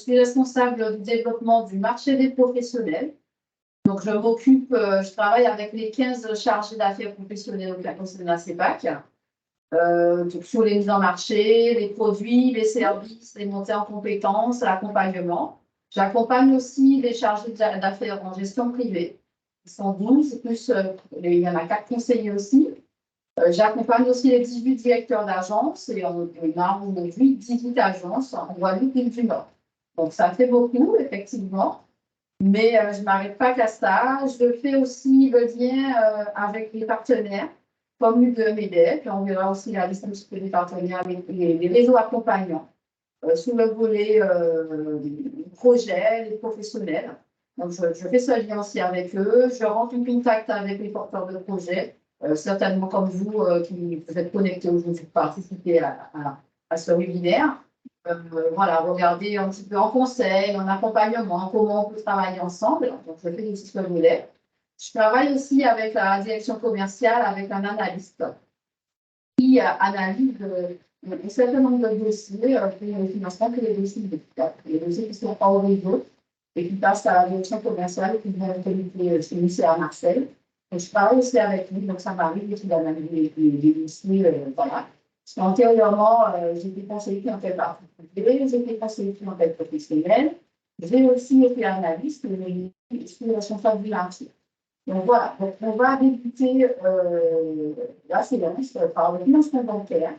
suis responsable du développement du marché des professionnels. Donc, je travaille avec les 15 chargés d'affaires professionnels au sein de la CEPAC, sur les mises en marché, les produits, les services, les montées en compétences, l'accompagnement. J'accompagne aussi les chargés d'affaires en gestion privée. Ils sont 12, plus il y en a 4 conseillers aussi. J'accompagne aussi les 18 directeurs d'agence et on a aujourd'hui 18 agences en Guadeloupe et du Nord. Donc, ça fait beaucoup, effectivement. Mais je ne m'arrête pas qu'à ça. Je fais aussi le lien avec les partenaires, comme UDEMEDEF, puis on verra aussi la liste des partenaires avec les réseaux accompagnants sous le volet projet, les professionnels. Donc, je fais ce lien aussi avec eux. Je rentre en contact avec les porteurs de projets, certainement comme vous qui vous êtes connectés aujourd'hui pour participer à ce webinaire. Voilà, regarder un petit peu en conseil, en accompagnement, comment on peut travailler ensemble. Donc, je fais des petits volets. Je travaille aussi avec la direction commerciale, avec un analyste qui analyse un certain nombre de dossiers pour le financement, que les dossiers qui sont hors réseau et qui passent à la direction commerciale qui vient chez nous à Marseille. Et je travaille aussi avec lui, donc ça m'arrive aussi d'analyser les dossiers, voilà. Antérieurement, j'étais conseillère en fait particulier, j'étais conseillère en fait professionnelle, j'ai aussi été analyste, mais je suis responsable du marché. Donc voilà, donc on va débuter la séance par le financement bancaire.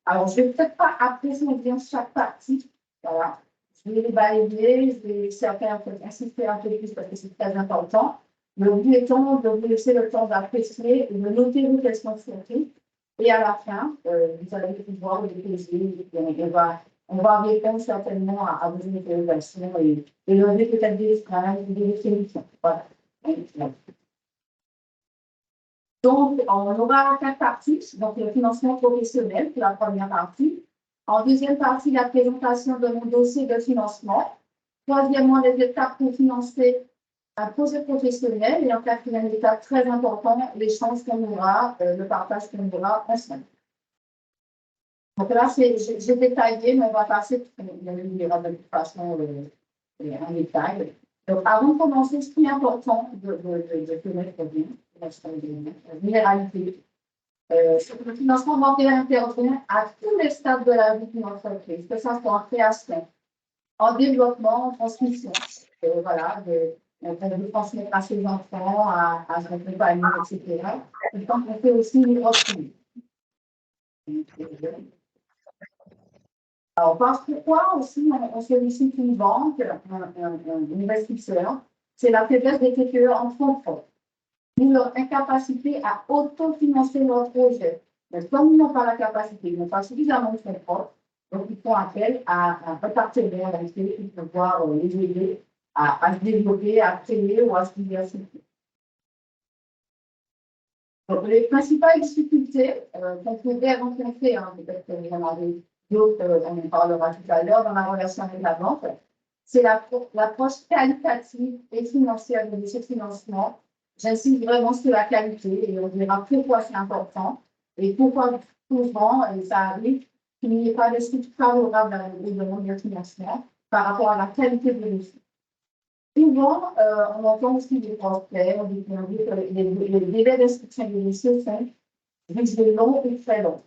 Alors, je ne vais peut-être pas approfondir chaque partie, voilà. Je vais les balayer, je vais certains insister un peu plus parce que c'est très important. Le but étant de vous laisser le temps d'apprécier et de noter vos questions surtout. Et à la fin, vous allez pouvoir les poser. On va répondre certainement à vos interrogations et lever peut-être des freins, des solutions. Voilà. Donc, on aura 4 parties. Donc, le financement professionnel pour la première partie. En deuxième partie, la présentation de mon dossier de financement. Troisièmement, les étapes pour financer un projet professionnel. Et en quatrième étape, très important, l'échange qu'on aura, le partage qu'on aura ensemble. Donc là, j'ai détaillé, mais on va passer de toute façon en détail. Donc, avant de commencer, ce qui est important de connaître bien, la généralité, c'est que le financement bancaire intervient à tous les stades de la vie d'une entreprise, que ça soit en création, en développement, en transmission. Voilà, de transmettre à ses enfants, à son compagnie, etc. Et donc, on fait aussi une reprise. Alors, pourquoi aussi on sollicite une banque, un investisseur, c'est la faiblesse des TPE en fonds propres. Nous, leur incapacité à autofinancer leur projet. Mais comme ils n'ont pas la capacité, ils n'ont pas suffisamment de fonds propres, donc ils font appel à un partenaire qui peut pouvoir les aider à se développer, à créer ou à se diversifier. Donc, les principales difficultés qu'on pourrait rencontrer, peut-être qu'il y en avait d'autres, on en parlera tout à l'heure, dans la relation avec la banque, c'est l'approche qualitative et financière de ce financement. J'insiste vraiment sur la qualité et on verra pourquoi c'est important et pourquoi souvent, et ça arrive, qu'il n'y ait pas de suite favorable à la demande de financement par rapport à la qualité de l'outil. Souvent, on entend aussi des transferts, on dit que les délais d'instruction des dossiers sont jugés longs et très longs.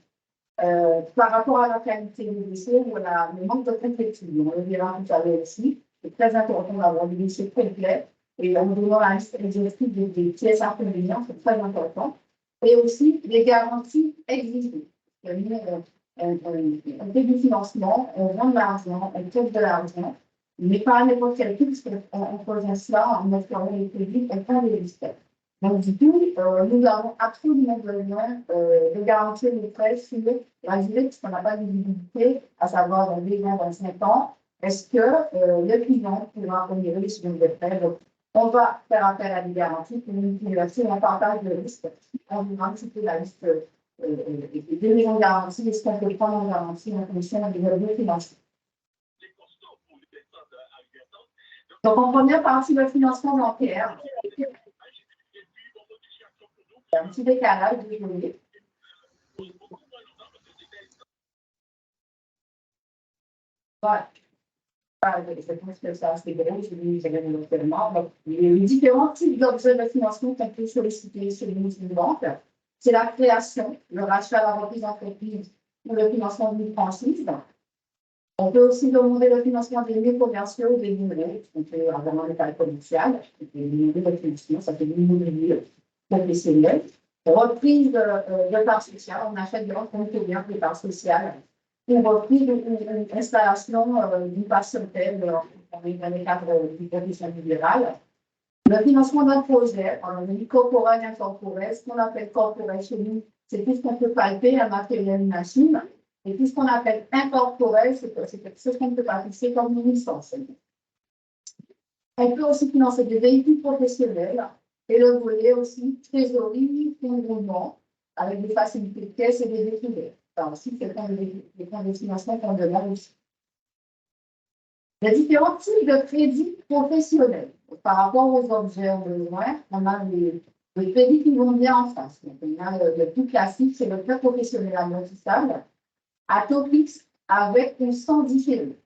Par rapport à la qualité des dossiers, on a le manque de complétude. On le verra tout à l'heure aussi. C'est très important d'avoir des dossiers complets et en donnant la liste exhaustive des pièces inconvénients, c'est très important. Et aussi les garanties exigées. On fait du financement, on vend de l'argent, on trouve de l'argent, mais pas à n'importe quel prix, parce qu'en faisant cela, en offrant les crédits, on prend des risques. Donc, du coup, nous avons absolument besoin de garantir les prêts sur la durée, puisqu'on n'a pas de visibilité, à savoir dans 20 ans, 25 ans. Est-ce que le client pourra honorer ce nombre de prêts? Donc, on va faire appel à des garanties pour une utilisation, on partage le risque. On va un petit peu la liste des maisons de garantie et ce qu'on peut prendre en garantie en fonction des revenus financiers. Donc, en première partie, le financement bancaire. Un petit décalage, désolé. Voilà. Je pense que ça, c'est gros, je dis, j'avais éventuellement. Donc, les différents types d'objets de financement qu'on peut solliciter chez nous, une banque, c'est la création, le rachat, la reprise d'entreprise ou le financement d'une franchise. On peut aussi demander le financement des lieux commerciaux, des livrets, on peut avoir un local commercial, des livrets de financement, ça fait des immobiliers professionnels. Reprise de parts sociales, on achète des conteneurs de parts sociales. Ou reprise une installation d'une patientèle dans les cadres du profession libérale. Le financement d'un projet, on dit corporel, incorporel, ce qu'on appelle corporel chez nous, c'est tout ce qu'on peut palper, un matériel, une machine. Et tout ce qu'on appelle incorporel, c'est quelque chose qu'on peut palper comme une licence. On peut aussi financer des véhicules professionnels et le volet aussi trésorerie, fonds de roulement, avec des facilités de caisse et des découvertes. Alors, aussi, c'est des fonds de financement qu'on demande aussi. Il y a différents types de crédits professionnels. Par rapport aux objets en besoin, on a les crédits qui vont bien en face. Donc, on a le plus classique, c'est le prêt professionnel amortissable à taux fixe avec ou sans différé.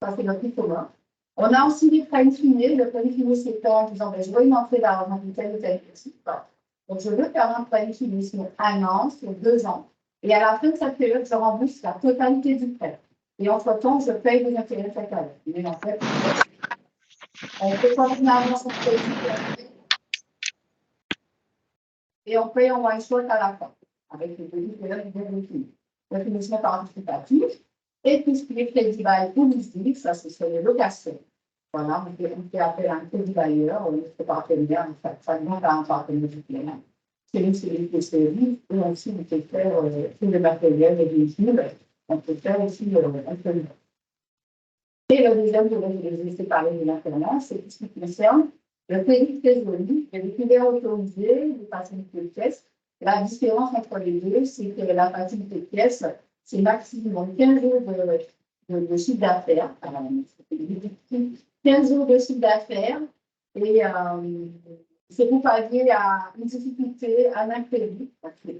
Ça, c'est le plus commun. On a aussi les prêts infinés. Le prêt infiné, c'est quand, disons, je veux une entrée d'argent de tel ou tel principe. Donc, je veux faire un prêt infiné sur 1 an, sur 2 ans. Et à la fin de cette période, je rembourse la totalité du prêt. Et entre-temps, je paye des intérêts chaque année. Mais en fait, on peut continuer son crédit et on paye en one shot à la fin, avec les petites périodes de définition. Le financement participatif et tout ce qui est crédit bail public, ça c'est sur les locations. Voilà, on fait appel à un crédit bailleur, on est partenaire, ça demande à un partenaire du client. C'est une série de services, et aussi on peut faire tout le matériel et les véhicules, on peut faire aussi un peu. Et le deuxième, je vais vous laisser parler de l'internat, c'est tout ce qui concerne le crédit de trésorerie, les découvertes autorisées, les facilités de caisse. La différence entre les deux, c'est que la facilité de caisse, c'est maximum 15 jours de chiffre d'affaires. 15 jours de chiffre d'affaires et c'est pour pallier à une difficulté, à un imprévu.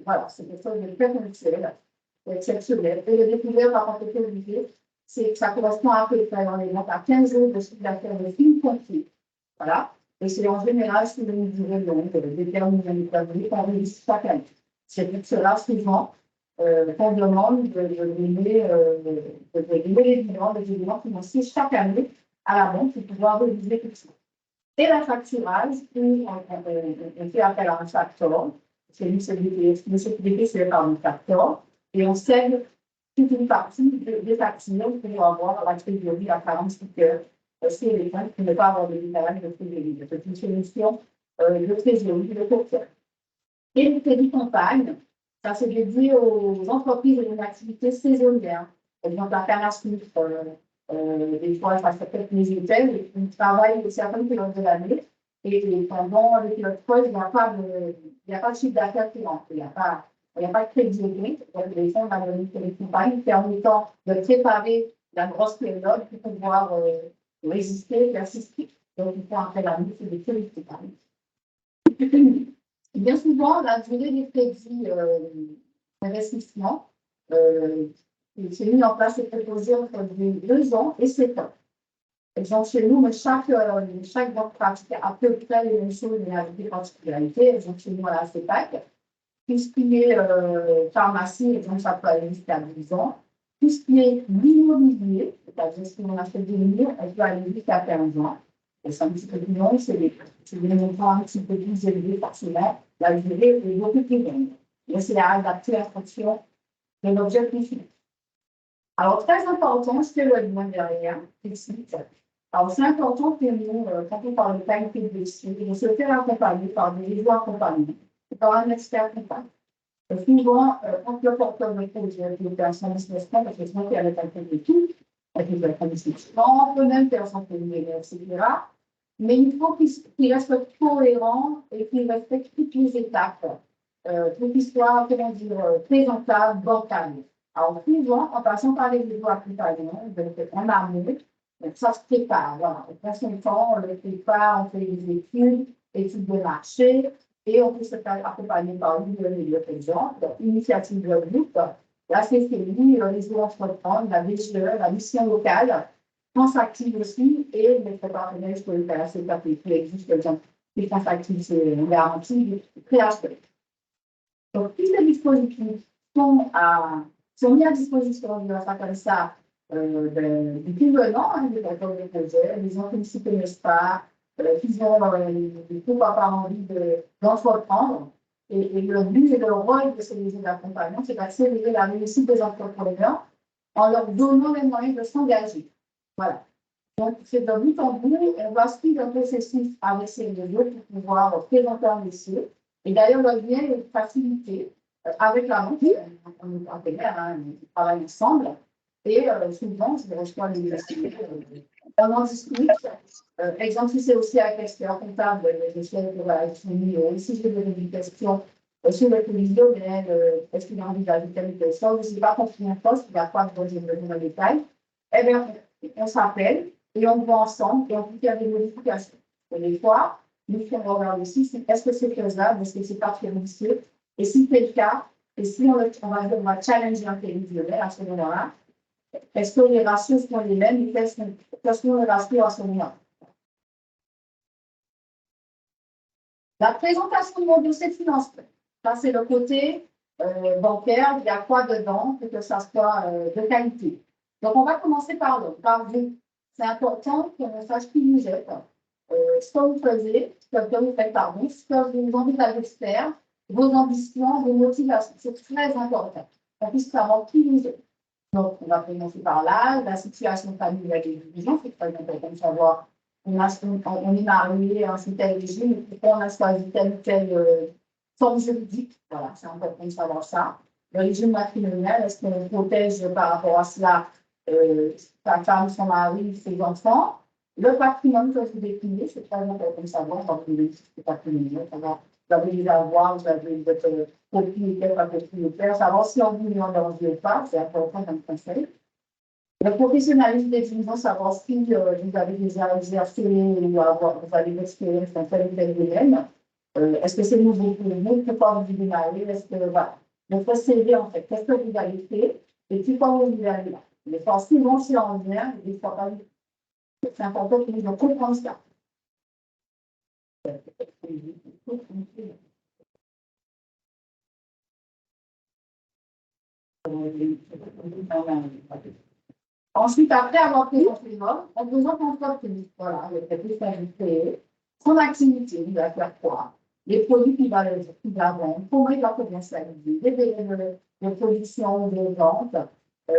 Voilà, c'est quelque chose de très ponctuel, exceptionnel. Et le découvert par contre autorisé, c'est que ça correspond à peu près dans les ventes à 15 jours de chiffre d'affaires de films compris. Voilà. Et c'est en général sur une durée longue, déterminée qu'on réussit chaque année. C'est pour cela, souvent, qu'on demande de donner les bilans financiers chaque année à la banque pour pouvoir réviser tout ça. Et la facturage, on fait appel à un facteur, c'est une sécurité, c'est par un facteur, et on cède toute une partie des factures pour avoir la trésorerie à 48 heures. C'est les gens qui ne pas avoir de décalage de trésorerie. C'est une solution de trésorerie de court terme. Et le crédit campagne, ça c'est dédié aux entreprises et aux activités saisonnières. Par exemple, la canne à sucre, des fois, ça s'appelle les hôtels, ils travaillent certaines périodes de l'année. Et pendant les périodes creuses, il n'y a pas de chiffre d'affaires qui rentre. Il n'y a pas de crédit. Donc, les fonds vont donner les campagnes permettant de préparer la grosse période pour pouvoir résister, persister. Donc, il faut après l'année, c'est des crédits campagnes. Bien souvent, la durée des crédits d'investissement, c'est mis en place et proposé entre 2 ans et 7 ans. Exemple, chez nous, chaque banque pratique à peu près les mêmes choses, mais avec des particularités. Exemple, chez nous, à la CEPAC, tout ce qui est pharmacie, exemple, ça peut aller jusqu'à 10 ans. Tout ce qui est l'immobilier, c'est-à-dire si on achète des murs, elle peut aller jusqu'à 15 ans. Et c'est un petit peu plus long, c'est des montants un petit peu plus élevés, forcément. La durée est beaucoup plus longue. Mais c'est à adapter en fonction de l'objet précis. Alors, très important, ce que le lien derrière, explicite. Alors, c'est important que nous, quand on parle de qualité de dossier, de se faire accompagner par des réseaux accompagnés, par un expert comptable. Souvent, quand le porteur de projet est un business plan, parce que souvent, il y a le calcul de tout, avec les investissements, on peut même faire son PNL, etc. Mais il faut qu'il reste cohérent et qu'il respecte toutes les étapes pour qu'il soit, comment dire, présentable, bancable. Alors, souvent, en passant par les réseaux accompagnants, en amont, ça se prépare. Voilà. On prend son temps, on le prépare, on fait des études de marché, et on peut se faire accompagner par l'UNE, par exemple, initiative de groupe, la CCI, les réseaux entreprendre, la VGE, la mission locale, France Active aussi, et notre partenaire, je peux le faire assez papier, qui existe, par exemple, les France Active, c'est une garantie de création. Donc, tous ces dispositifs sont mis à disposition de la comme ça depuis un an, hein, des accords de projet, les gens qui ne s'y connaissent pas, qui ont pourquoi pas envie d'entreprendre. Et le but et le rôle de ces mesures d'accompagnement, c'est d'accélérer la réussite des entrepreneurs en leur donnant les moyens de s'engager. Voilà. Donc, c'est de bout en bout, on va suivre un processus avec ces réseaux pour pouvoir présenter un dossier. Et d'ailleurs, le lien est facilité avec la banque, on est partenaires, hein, on travaille ensemble. Et souvent, je reçois les dossiers, on en discute. Exemple, si c'est aussi avec l'expert comptable, je sais que voilà, si j'ai des questions sur le prévisionnel, est-ce qu'il a envie d'ajouter telle ou telle chose, je ne sais pas compris un poste, il n'y a pas de besoin de dans le détail. Eh bien, on s'appelle et on va ensemble et on peut faire des modifications. Et des fois, nous faisons regarder aussi est-ce que c'est faisable, est-ce que c'est pas financier. Et si c'est le cas, et si on va challenger un prévisionnel à ce moment-là, est-ce que les ratios sont les mêmes et quels sont les ratios à ce moment-là? La présentation de mon dossier de financement, ça c'est le côté bancaire, il y a quoi dedans pour que ça soit de qualité. Donc on va commencer par là, par vous. C'est important qu'on sache qui vous êtes, ce que vous faites, ce que vous faites, pardon, ce que vous envisagez de faire, vos ambitions, vos motivations. C'est très important qu'on puisse savoir qui vous êtes. Donc, on va commencer par là, la situation familiale des gens, c'est très important de savoir. On est marié à un tel régime, pourquoi on a choisi telle ou telle forme juridique. Voilà, c'est important de savoir ça. Le régime matrimonial, est-ce qu'on protège par rapport à cela sa femme, son mari, ses enfants? Le patrimoine que vous déclinez, c'est très important de savoir quand vous déclinez le patrimoine. Vous avez les avoirs, vous avez votre propriétaire, pas propriétaire, savoir si on vous met en danger ou pas, c'est important comme conseil. Le professionnalisme des dirigeants, savoir si vous avez déjà exercé ou vous avez l'expérience dans tel ou tel domaine. Est-ce que c'est nouveau pour vous? Pourquoi vous démarrez? Est-ce que, voilà. Votre CV, en fait, qu'est-ce que vous avez fait? Et puis, quand vous allez là? Mais forcément, si on vient, il faut pas. C'est important que nous comprenions ça. Ensuite, après avoir présenté l'offre, on présente l'entreprise. Voilà, avec la spécialité, son activité, il va faire quoi? Les produits qu'il va vendre, comment il va commercialiser, les délais de production, de vente,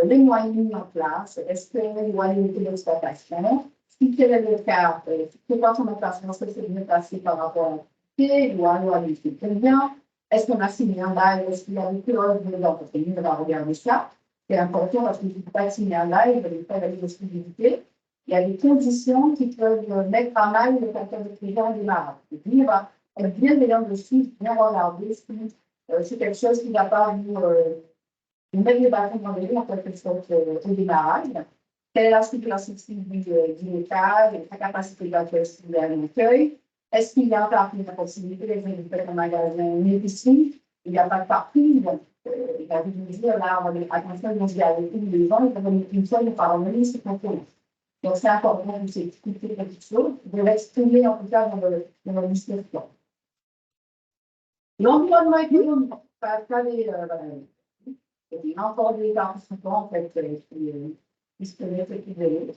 les moyens mis en place, est-ce qu'il doit limiter l'exploitation? Si quel est le cas, pourquoi son opération, est-ce que c'est bien passé par rapport à l'activité, il doit limiter combien? Est-ce qu'on a signé un bail, est-ce qu'il y a une clause de vente? Parce que nous, on va regarder ça. C'est important parce qu'il ne faut pas signer un live, il faut des possibilités. Il y a des conditions qui peuvent mettre à mal le canton de client du démarrage. Et puis, il va être bien veillant dessus, bien regarder si c'est quelque chose qui ne va pas vous mettre les bâtons dans les roues en quelque sorte au démarrage. Quelle est la situation du local, sa capacité d'accueil à l'accueil? Est-ce qu'il y a un parking de proximité, les gens en magasin, une épicerie? Il n'y a pas de parking, donc il a dû nous dire, là, on est attention, on se dit avec tous les gens, il faut venir une fois, il faut parler, c'est contrôlé. Donc, c'est important de s'expliquer quelque chose, de l'exprimer en tout cas dans le discussion. L'environnement économique, pas les. Il y a encore des participants, en fait, qui se connaissent et qui veulent.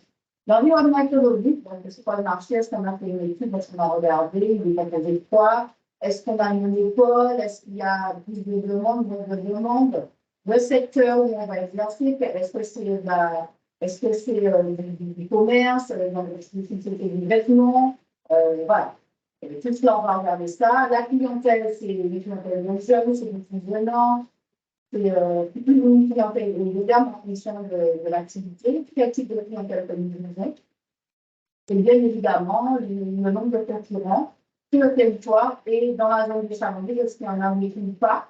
L'environnement économique, donc, c'est pas le marché, est-ce qu'on a fait une étude, est-ce qu'on a regardé, il est composé de quoi? Est-ce qu'on a une école? Est-ce qu'il y a plus de demandes, moins de demandes? Le secteur où on va exercer, est-ce que c'est du commerce, du vêtement? Voilà. Tout cela, on va regarder ça. La clientèle, c'est les clientèles de jeunes, c'est des plus venants. C'est une clientèle évidemment en fonction de l'activité, quel type de clientèle que nous avons. Et bien évidemment, le nombre de concurrents sur le territoire et dans la zone de Chamonix, est-ce qu'il y en a ou pas?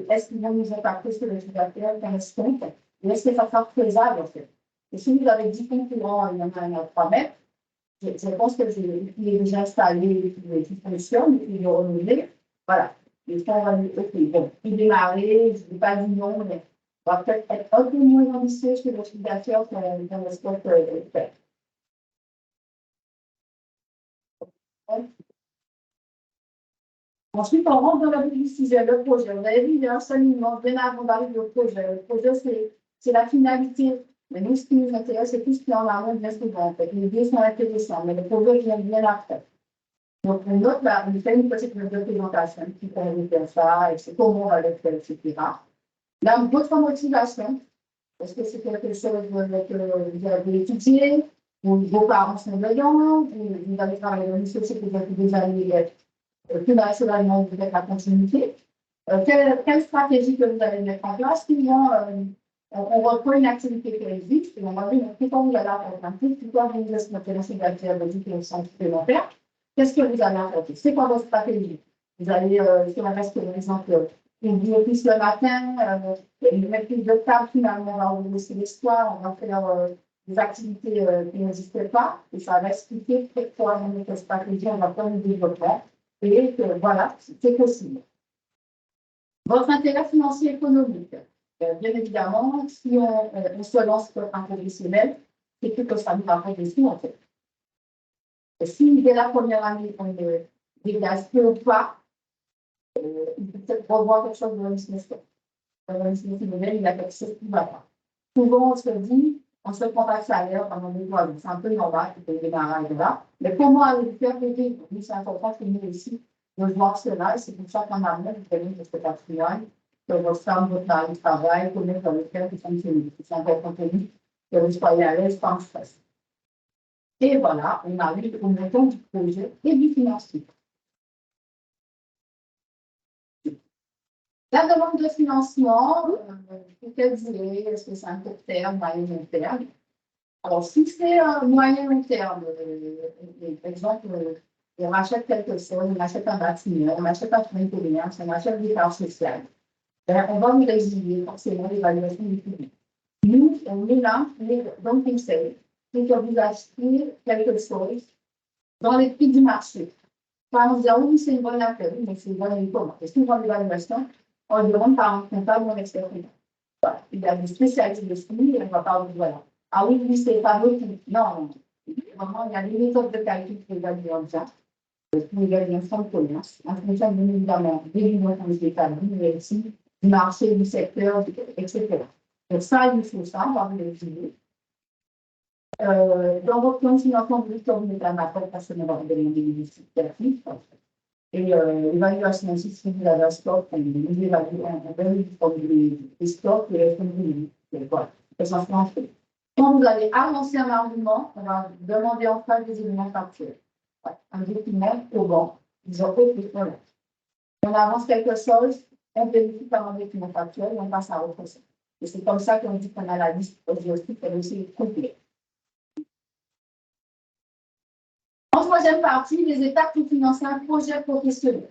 Est-ce qu'ils vont nous impacter sur le chiffre d'affaires, est-ce que ça sera faisable en fait? Et si vous avez 10 concurrents, il y en a 3 mètres, je pense que il est déjà installé, qui fonctionne, et puis il est renouvelé. Voilà. Et ça, on va dire, OK, bon, il démarrer, je ne dis pas du nom, mais on va peut-être être un peu moins ambitieux que le chiffre d'affaires dans le sport fait. Ensuite, on rentre dans la vie du sujet, le projet. Vous avez vu, il y a un cheminement bien avant d'arriver au projet. Le projet, c'est la finalité. Mais nous, ce qui nous intéresse, c'est tout ce qui est en amont bien souvent. En fait. Les idées sont intéressantes, mais le projet vient bien après. Donc, on note là, on fait une petite note de présentation qui permet de faire ça, et c'est comment on va le faire, etc. Là, votre motivation, est-ce que c'est quelque chose que vous avez étudié, ou vos parents sont veillants, ou vous avez travaillé dans une société depuis des années, plus naturellement, vous êtes la continuité? Quelle stratégie que vous allez mettre en place? Souvent, on reprend une activité qui existe, et on va dire, pourquoi vous allez apporter, pourquoi vous vous êtes intéressé d'activité de santé supplémentaire? Qu'est-ce que vous allez apporter? C'est quoi votre stratégie? Vous allez, si on reste par exemple, une vie plus le matin, une maîtrise de table, finalement, on va vous laisser les soirs, on va faire des activités qui n'existent pas, et ça va expliquer pourquoi notre stratégie, on va prendre le développement, et que voilà, c'est possible. Votre intérêt financier et économique. Bien évidemment, si on se lance pour un professionnel, c'est que ça nous rapporte des sous, en fait. Et si dès la première année, on ne dégage peu ou pas, il peut peut-être revoir quelque chose dans le business. Dans le business model, il a quelque chose qui ne va pas. Souvent, on se dit, on se prend pas de salaire pendant 2 mois, c'est un peu normal, il peut démarrer là. Mais comment aller le faire payer? Nous, c'est important que nous aussi, de voir cela, et c'est pour ça qu'en amont, vous prenez votre patrimoine, que votre femme, votre mari travaille, connaît dans le faire qui fonctionne. C'est important pour nous que vous soyez à l'aise, sans stress. Et voilà, on arrive au montant du projet et du financier. La demande de financement, pour quelle durée? Est-ce que c'est un court terme, moyen, long terme? Alors, si c'est un moyen, long terme, par exemple, on achète quelque chose, on achète un bâtiment, on achète un train de commerce, on achète des parts sociales, on va nous résilier forcément l'évaluation du public. Nous, on est là, dans le conseil, pour que vous achetez quelque chose dans les prix du marché. Par exemple, oui, c'est une bonne affaire, mais c'est une bonne économie. C'est une bonne évaluation. On le demande par un comptable ou un expert. Voilà. Il y a des spécialistes de ce et on va pas voilà. Ah oui, oui, c'est pas vrai. Non, vraiment, il y a des méthodes de calcul pour évaluer en ça. Pour évaluer un fonds de commerce. En fonction, bien évidemment, des millions de établis, mais aussi du marché, du secteur, etc. Donc ça, il faut ça, on va vous l'étudier. Dans votre plan de financement, vous dites que vous mettez un appel parce que nous avons des justificatifs. Et l'évaluation aussi, si vous avez un stock, vous évaluez des stocks et les voilà. Quand vous allez avancer un argument, on va demander en face des éléments factuels. Un document au banc, disons, voilà. On avance quelque chose, on vérifie par un document factuel et on passe à autre chose. Et c'est comme ça qu'on dit qu'on a la liste objective, elle aussi est complète. En troisième partie, les étapes pour financer un projet professionnel.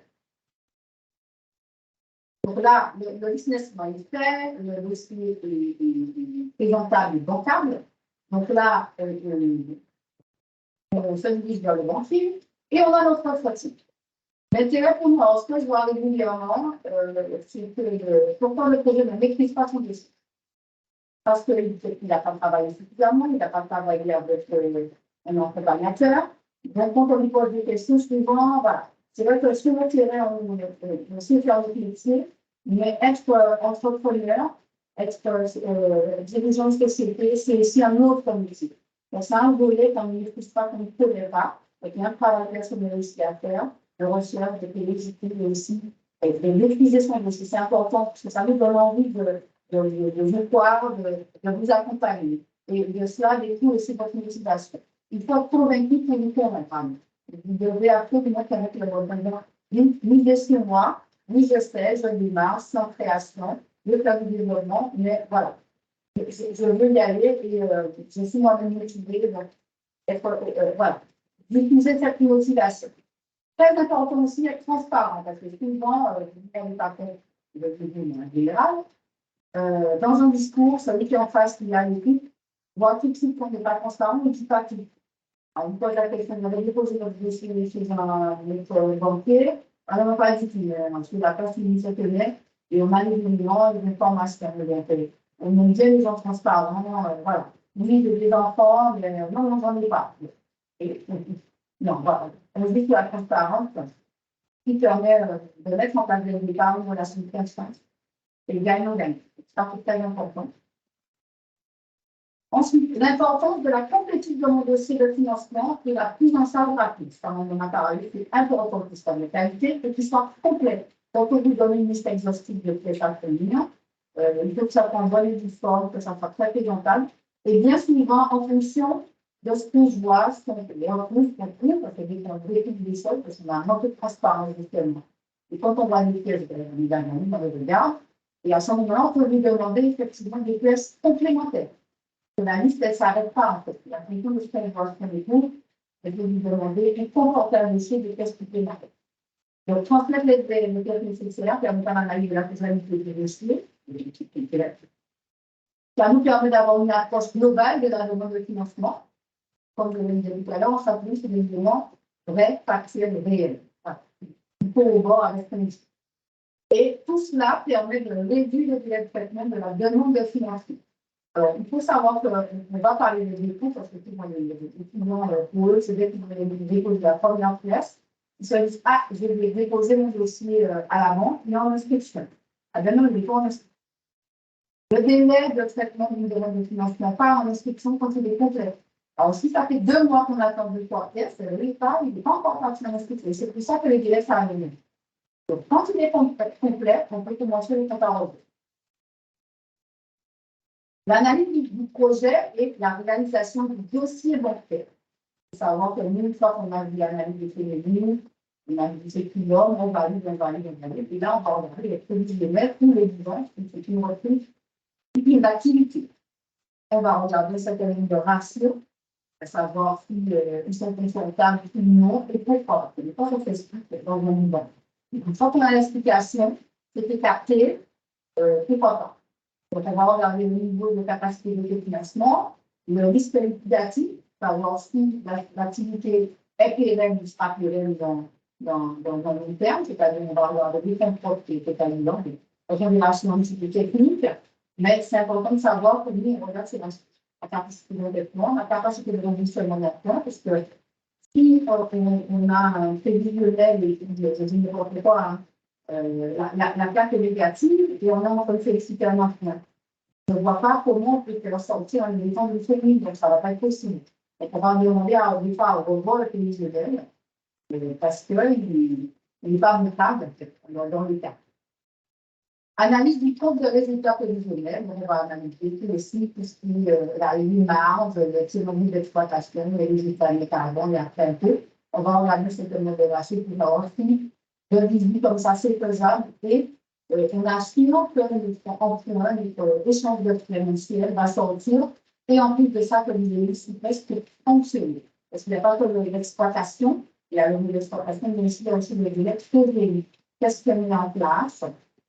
Donc là, le business plan est fait, le dossier est présentable et bancable. Donc là, on se dirige vers le banquier et on a notre offre. L'intérêt pour moi, ce que je vois régulièrement, c'est que pourquoi le projet ne maîtrise pas son dossier? Parce qu'il n'a pas travaillé suffisamment, il n'a pas travaillé avec un accompagnateur. Donc, quand on lui pose des questions, souvent, voilà. C'est vrai que sur le terrain, on sait faire le métier, mais être entrepreneur, être dirigeant de société, c'est aussi un autre métier. Donc, c'est un volet qu'on ne maîtrise pas, qu'on ne connaît pas, et qu'il y a un travail personnel aussi à faire, de recherche, de pérennité, mais aussi de maîtriser son dossier. C'est important parce que ça nous donne envie de vous voir, de vous accompagner. Et de cela découle aussi votre motivation. Il faut être convaincu pour vous convaincre. Vous devez absolument connaître le bonheur. Oui, je suis moi, oui, je sais, je démarre sans création, je fais du développement, mais voilà. Je veux y aller et je suis moi-même motivée. Donc, voilà. Diffuser cette motivation. Très important aussi d'être transparent, parce que souvent, vous n'avez pas fait le développement général. Dans un discours, celui qui est en face, il a l'équipe, voit tout de suite qu'on n'est pas transparent, on ne dit pas tout. Alors, vous posez la question, vous avez déposé votre dossier chez un banquier, alors on n'a pas dit qu'il sur la place du ministère et on a les éléments, les informations. On aime bien les gens transparents, voilà. Oui, j'ai des enfants, mais non, j'en ai pas. Et Non, voilà. On dit que la transparence qui permet de mettre en place des épargnes de la subvention et gagnant-gagnant. C'est pas très important. Ensuite, l'importance de la complétude de mon dossier de financement et la prise en charge rapide. Ça, on en a parlé, c'est important qu'il soit de qualité et qu'il soit complet. Donc, on vous donne une liste exhaustive de chaque réunion. Il faut que ça prenne bonne et due forme, que ça soit très présentable. Et bien souvent, en fonction de ce que je vois, ce qu'on fait. Et en plus, parce que dès qu'on vérifie des choses, parce qu'on a un manque de transparence, justement. Et quand on voit les pièces, évidemment, on les regarde. Et à ce moment-là, on peut lui demander effectivement des pièces complémentaires. La liste, elle ne s'arrête pas, en fait. La question de ce qu'elle va se faire, elle peut lui demander et comporter un dossier de pièces supplémentaires. Donc, transmettre les pièces nécessaires permet d'analyser de la faisabilité des dossiers. Ça nous permet d'avoir une approche globale de la demande de financement. Comme je l'ai dit tout à l'heure, on s'appuie sur des éléments vrais, factuels, réels. Il faut au bord avec ce. Et tout cela permet de réduire le délai de traitement de la demande de financement. Alors, il faut savoir qu'on va parler des dépôts parce que tout le monde est pour eux, c'est dès qu'ils vont déposer la première pièce. Ils se disent, ah, je vais déposer mon dossier à la banque, mais en inscription. Ah ben non, il n'est pas en inscription. Le délai de traitement d'une demande de financement, pas en inscription quand il est complet. Alors, si ça fait 2 mois qu'on attend 2-3 pièces, l'État, il n'est pas encore parti en inscription. C'est pour ça que les délais s'arrêtent. Donc, quand il est complet, on peut commencer le compte à rebours. L'analyse du projet et la réalisation du dossier bancaire. Il faut savoir que nous, une fois qu'on a vu l'analyse des féminines, on a vu ces clients, on valide. Et là, on va regarder les produits de mettre tous les vivants, c'est une reprise, une activité. On va regarder certaines lignes de ratio, à savoir si ils sont confortables ou non, et pourquoi. Ce n'est pas fait expliquer dans le niveau. Une fois qu'on a l'explication, c'est écarté, pourquoi pas. Donc, on va regarder le niveau de capacité de financement, le risque liquidatif, savoir si l'activité est pérenne ou sera pérenne dans un long terme, c'est-à-dire on va regarder les fonds propres qui étaient évidents, la génération un petit peu technique, mais c'est important de savoir que nous, on regarde la capacité de développement, la capacité de remboursement d'emprunt, parce que si on a un prévisionnel et je dis n'importe quoi, la plaque est négative et on a encore félicité un emprunt. Je ne vois pas comment on peut faire sortir en étant de famille, donc ça ne va pas être possible. Donc on va demander à l'État de revoir le prévisionnel parce qu'il n'est pas notable dans le cas. Analyse du compte de résultats prévisionnels, on va analyser tous les sites, tout ce qui est la marge, le théorie d'exploitation, les résultats de carbone et après un peu. On va regarder cette modération pour savoir si le visu comme ça c'est faisable et on assure que notre emprunt, notre échange de frais mensuels va sortir et en plus de ça, que les émissions presque fonctionner. Parce qu'il n'y a pas que l'exploitation, il y a le niveau d'exploitation, mais aussi le délai de trésorerie. Qu'est-ce qu'il y a mis en place?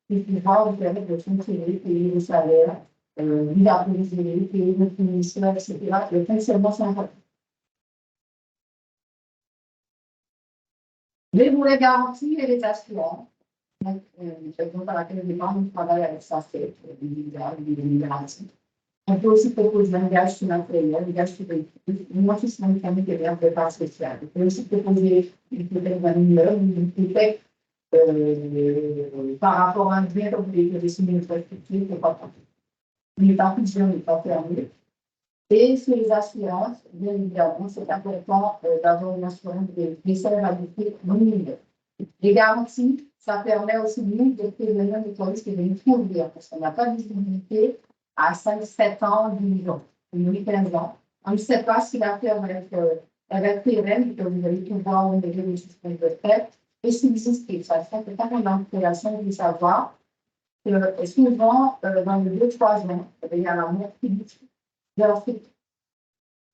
Et pouvoir vous permettre de fonctionner, payer le salaire, l'identiser, payer le fournisseur, etc. Le fonctionnement c'est important. Les volets garantis et les assurances. Donc, à laquelle les banques travaillent avec ça, c'est des garanties. On peut aussi proposer un gage sur matériel, un gage sur véhicule, une amortissement mécanique et un départ spécial. On peut aussi proposer une hypothèque d'un immeuble, une hypothèque par rapport à un bien comme les signes infrastructures, pourquoi pas. Il n'est pas fusion, il n'est pas fermé. Et sur les assurances, bien évidemment, c'est important d'avoir une assurance des solvabilités minimales. Les garanties, ça permet aussi de prévenir les risques de nous couvrir, parce qu'on n'a pas de visibilité à 5, 7 ans, 10 ans, 15 ans. On ne sait pas si l'affaire va être pérenne, que vous allez pouvoir enlever les systèmes de fait. Et s'il existe, ça fait que quand on a une création, il faut savoir que souvent, dans les 2-3 ans, il y a la mort publique de la fuite.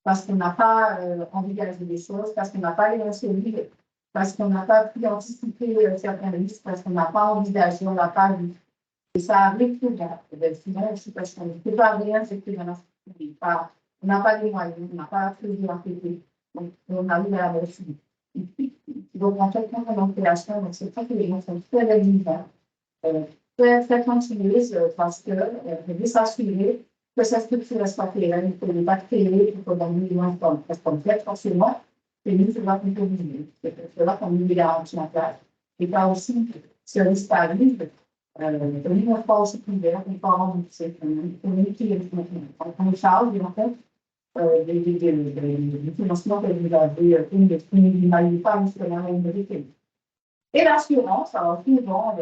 Parce qu'on n'a pas envisagé des choses, parce qu'on n'a pas les solides, parce qu'on n'a pas pu anticiper certains risques, parce qu'on n'a pas envisagé, on n'a pas vu. Et ça arrive souvent. Sinon, aussi parce qu'on ne peut pas rien, c'est que on n'a pas les moyens, on n'a pas prévu à côté. Donc, on arrive à la mort subite. Donc, en fait, quand on est en création, c'est vrai que les gens sont très exigeants, très continueuses, parce que de s'assurer que cette structure soit pérenne, que les bactéries, que dans le milieu complète, forcément, Et nous, c'est là qu'on peut vivre. C'est là qu'on met des garanties en place. Et là aussi, ce risque arrive, nous, on pas aussi couvert, on peut avoir une équilibre. On charge, en fait, des financements que vous avez une pas justement une. Et l'assurance, alors souvent,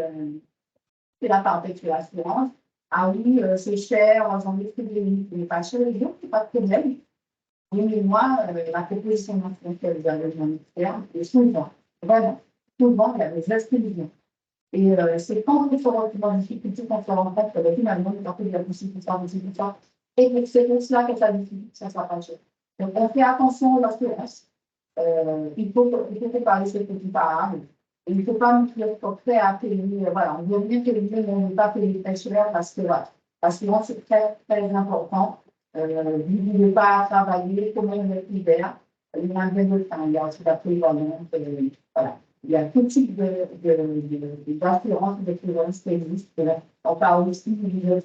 c'est la partie de l'assurance. Ah oui, c'est cher, on en est mais pas cher, les gens, c'est pas de problème. Oui, mais moi, la proposition d'assurance que vous avez dans le ministère, c'est souvent, vraiment, souvent, il y a des exclusions. Et c'est quand on se retrouve en difficulté qu'on se rend compte que finalement, on a fait de la possibilité de ça. Et c'est pour cela que ça ne sera pas cher. Donc, on fait attention à l'assurance. Il faut préparer ces petits parages. Et il ne faut pas nous être prêt à payer. Voilà, on veut bien payer, mais on ne veut pas payer très cher parce que voilà, l'assurance, c'est très, très important. Vous ne voulez pas travailler comme un hiver. Il y a un bien de temps, il y a aussi la prévalence. Voilà. Il y a tout type d'assurance, de prévalence qui existe. On parle aussi de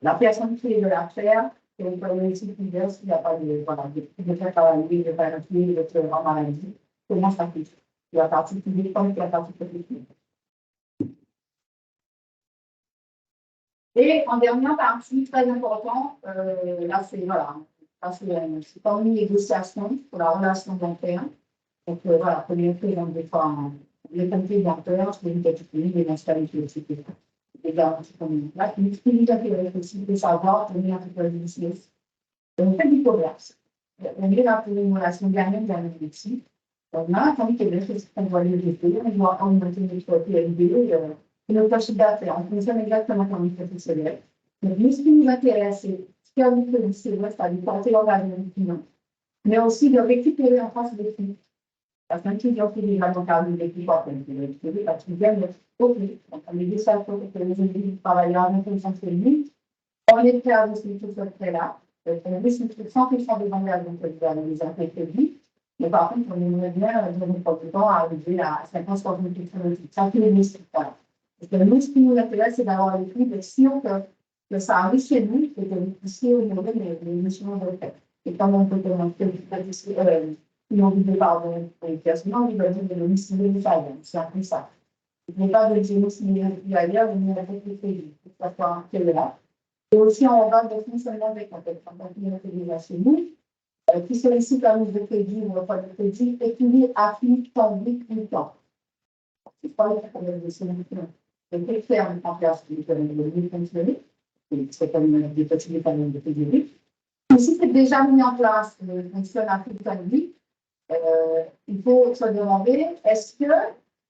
la personne qui est de l'affaire. Et on peut aussi dire s'il n'y a pas de faire travailler, de faire d'être en maladie. Comment ça fait? La partie publique comme la partie publique. Et en dernière partie, très important, là c'est voilà, c'est comme une négociation pour la relation bancaire. Donc voilà, première chose, on des fois les pompiers bancaires, c'est une catégorie, les mensualités, etc. Les garanties communautaires. Mais ce qui nous intéresse aussi, de savoir combien on peut initier. On fait du commerce. On est là pour une relation gagnante dans le métier. On a entendu que les choses qu'on voit les effets, on doit augmenter notre PNB, notre chiffre d'affaires. On fonctionne exactement comme une professionnelle. Donc, nous, ce qui nous intéresse, c'est ce qu'il y a une politique, c'est-à-dire porter l'engagement du client, mais aussi de récupérer en face des clients. Parce qu'un client qui est déjà dans le cadre de l'équipe, parce qu'il vient de OK. Donc, on est des salles pour que les individus travaillent en fonction de lui. On est prêt à vous tout ce trait-là. On veut 100% des engagements que vous avez déjà prévus. Mais par contre, on aimerait bien, dans notre temps, arriver à 50% de technologie. Ça fait les mystiques. Parce que nous, ce qui nous intéresse, c'est d'avoir les prix de sûr que ça arrive chez nous et que vous puissiez honorer les missions de fait. Et comme on peut commencer qui ont dit pardon, les personnes, ils veulent dire de domicilier les familles. C'est un peu ça. Il n'est pas de domicilier ailleurs, mais avec les pays. Que ça soit là. Et aussi, on va de fonctionnement des contextes. On continue déjà chez nous. Qui sollicite un nouveau crédit ou un pas de crédit et qui lui applique ton but tout le temps. C'est pas le problème de solution. Donc, il fait en place des économies fonctionner. C'est comme des petits économies de crédit. Et si c'est déjà mis en place, fonctionne à tout le temps, il faut se demander est-ce que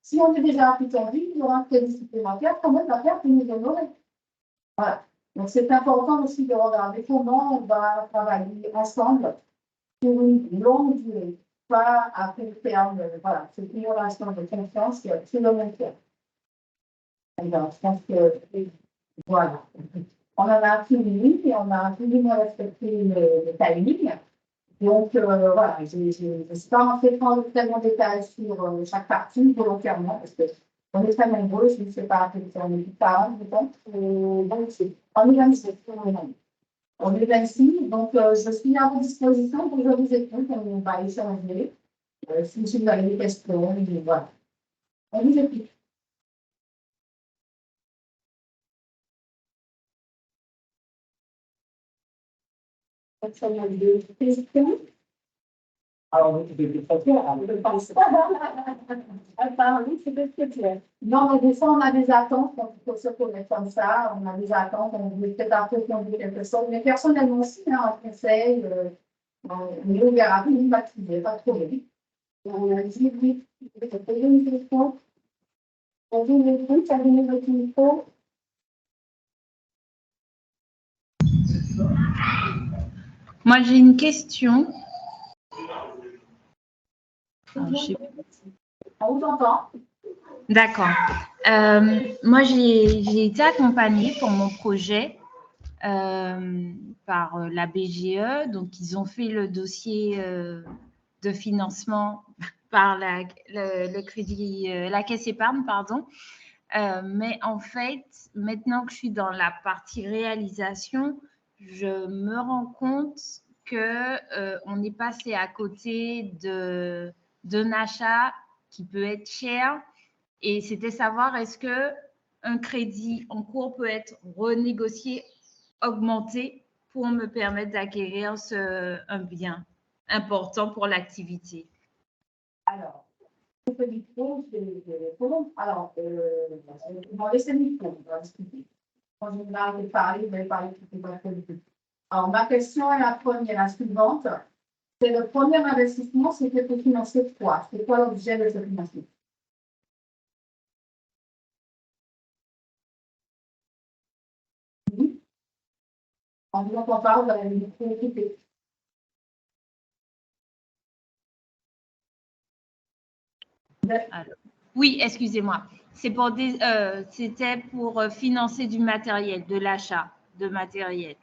si on est déjà appliqué en vie, il y aura un crédit supplémentaire, comment on va faire pour nous honorer? Voilà. Donc, c'est important aussi de regarder comment on va travailler ensemble sur une longue durée, pas à court terme. Voilà, c'est une relation de confiance sur le long terme. Alors, je pense que, voilà. On en a fini et on a plus ou moins respecté le timing. Donc, voilà, je ne suis pas rentrée prendre tellement de détails sur chaque partie volontairement, parce qu'on est très nombreux, je ne sais pas, on est 40, je pense. Donc, on est 27, on est 26, donc je suis à votre disposition pour que je vous écoute, on va échanger. Si vous avez des questions, voilà. On vous écoute. Personne n'a de questions? Alors, vous pouvez pas faire, je ne pense pas. Oui, c'est clair. Non, mais des fois, on a des attentes, donc il faut se connaître comme ça, on a des attentes, on veut peut-être approfondir quelque chose, mais personnellement aussi, un conseil, on est ouvert à tout, pas de problème. On a dit, oui, vous avez posé une question. On vous écoute, ça donne votre micro. Moi, j'ai une question. On vous entend. D'accord. Moi, j'ai été accompagnée pour mon projet par la BGE. Donc, ils ont fait le dossier de financement par le crédit, la caisse épargne, pardon. Mais en fait, maintenant que je suis dans la partie réalisation, je me rends compte on est passé à côté d'un achat qui peut être cher. Et c'était savoir est-ce qu'un crédit en cours peut être renégocié, augmenté pour me permettre d'acquérir un bien important pour l'activité. Alors, je peux dire alors, bon, laissez-moi on va expliquer. Quand je vais arrêter de parler, vous allez parler tout le temps. Alors, ma question est la première, la suivante. C'est le premier investissement, c'était pour financer quoi? C'est quoi l'objet de ce financement? Oui. En vous entendant parler, vous allez me préoccuper. Oui, excusez-moi. C'était pour financer du matériel, de l'achat de matériel.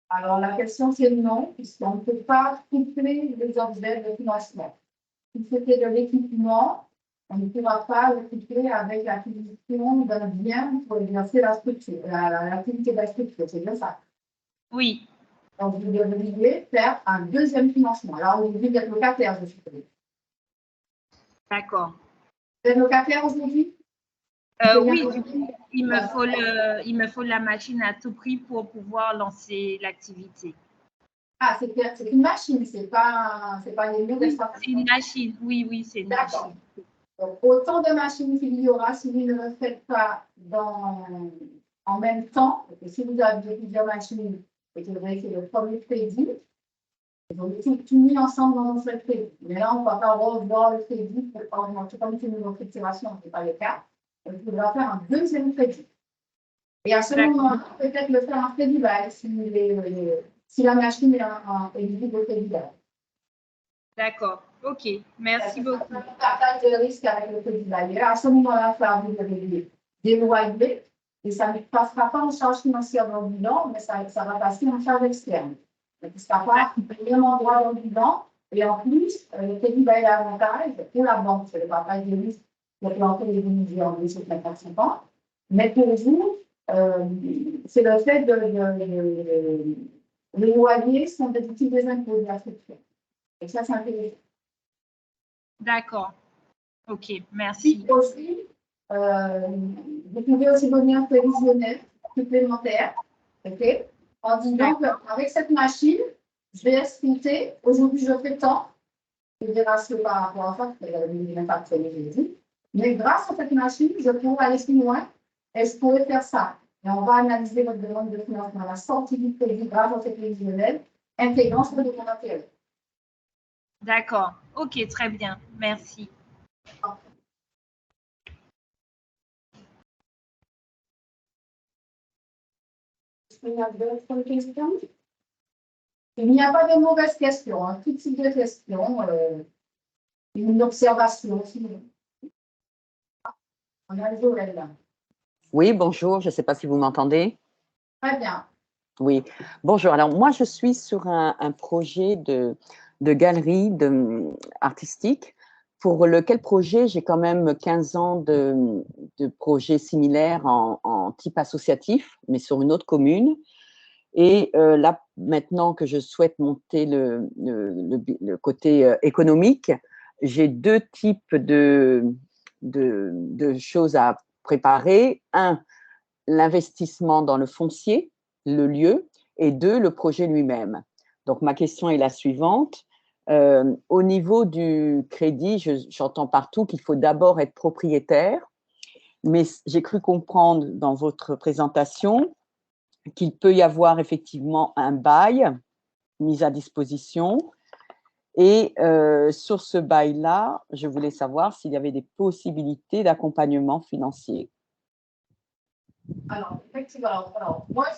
Alors, la question, c'est non, puisqu'on ne peut pas coupler les objets de financement. Si c'était de l'équipement, on ne pourra pas le coupler avec l'acquisition d'un bien pour exercer la structure, l'activité de la structure, c'est bien ça. Oui. Donc, vous devriez faire un deuxième financement. Alors, vous devez être locataire, je suppose. D'accord. Vous êtes locataire aujourd'hui? Oui, du coup, il me faut la machine à tout prix pour pouvoir lancer l'activité. Ah, c'est une machine, c'est pas les murs d'exploitation. C'est une machine, oui, c'est une machine. Donc, autant de machines qu'il y aura si vous ne le faites pas en même temps, parce que si vous avez plusieurs machines et que vous avez fait le premier crédit, ils ont tout mis ensemble dans notre crédit. Mais là, on ne va pas revoir le crédit pour augmenter comme c'est une facturation, ce n'est pas le cas. Donc, il faudra faire un deuxième crédit. Et à ce moment-là, peut-être le faire en crédit bail si la machine est éligible au crédit bail. D'accord, ok, merci beaucoup. Un partage de risque avec le crédit bailleur. À ce moment-là, ça vous avez des loyers et ça ne passera pas en charge financière dans le bilan, mais ça va passer en charge externe. Donc, il ne sera pas au même endroit dans le bilan. Et en plus, le crédit bailleur avantage pour la banque, c'est le partage des risques pour planter les divisions en dessous de 50 ans. Mais pour vous, c'est le fait les loyers sont déductibles des impôts de la structure. Et ça, c'est intéressant. D'accord. Ok, merci. Puis aussi, vous pouvez aussi donner un prévisionnel supplémentaire, ok, en disant qu'avec cette machine, je vais escompter, aujourd'hui je fais tant, je vais ratio par rapport à ça, parce que je n'ai pas de dit, mais grâce à cette machine, je pourrais aller plus loin et je pourrais faire ça. Et on va analyser votre demande de financement à la sortie du crédit grâce à ce prévisionnel, intégrant ce document d'intérêt. D'accord, ok, très bien, merci. Il y a d'autres questions? Il n'y a pas de mauvaises questions, hein. Tout type de questions, une observation. On a Joël là. Oui, bonjour, je ne sais pas si vous m'entendez. Très bien. Oui, bonjour. Alors, moi, je suis sur un projet de galerie artistique pour lequel projet, j'ai quand même 15 ans de projets similaires en type associatif, mais sur une autre commune. Et là, maintenant que je souhaite monter le côté économique, j'ai deux types de choses à préparer. Un, l'investissement dans le foncier, le lieu, et deux, le projet lui-même. Donc, ma question est la suivante. Au niveau du crédit, j'entends partout qu'il faut d'abord être propriétaire, mais j'ai cru comprendre dans votre présentation qu'il peut y avoir effectivement un bail mis à disposition. Et sur ce bail-là, je voulais savoir s'il y avait des possibilités d'accompagnement financier. Alors, effectivement, moi,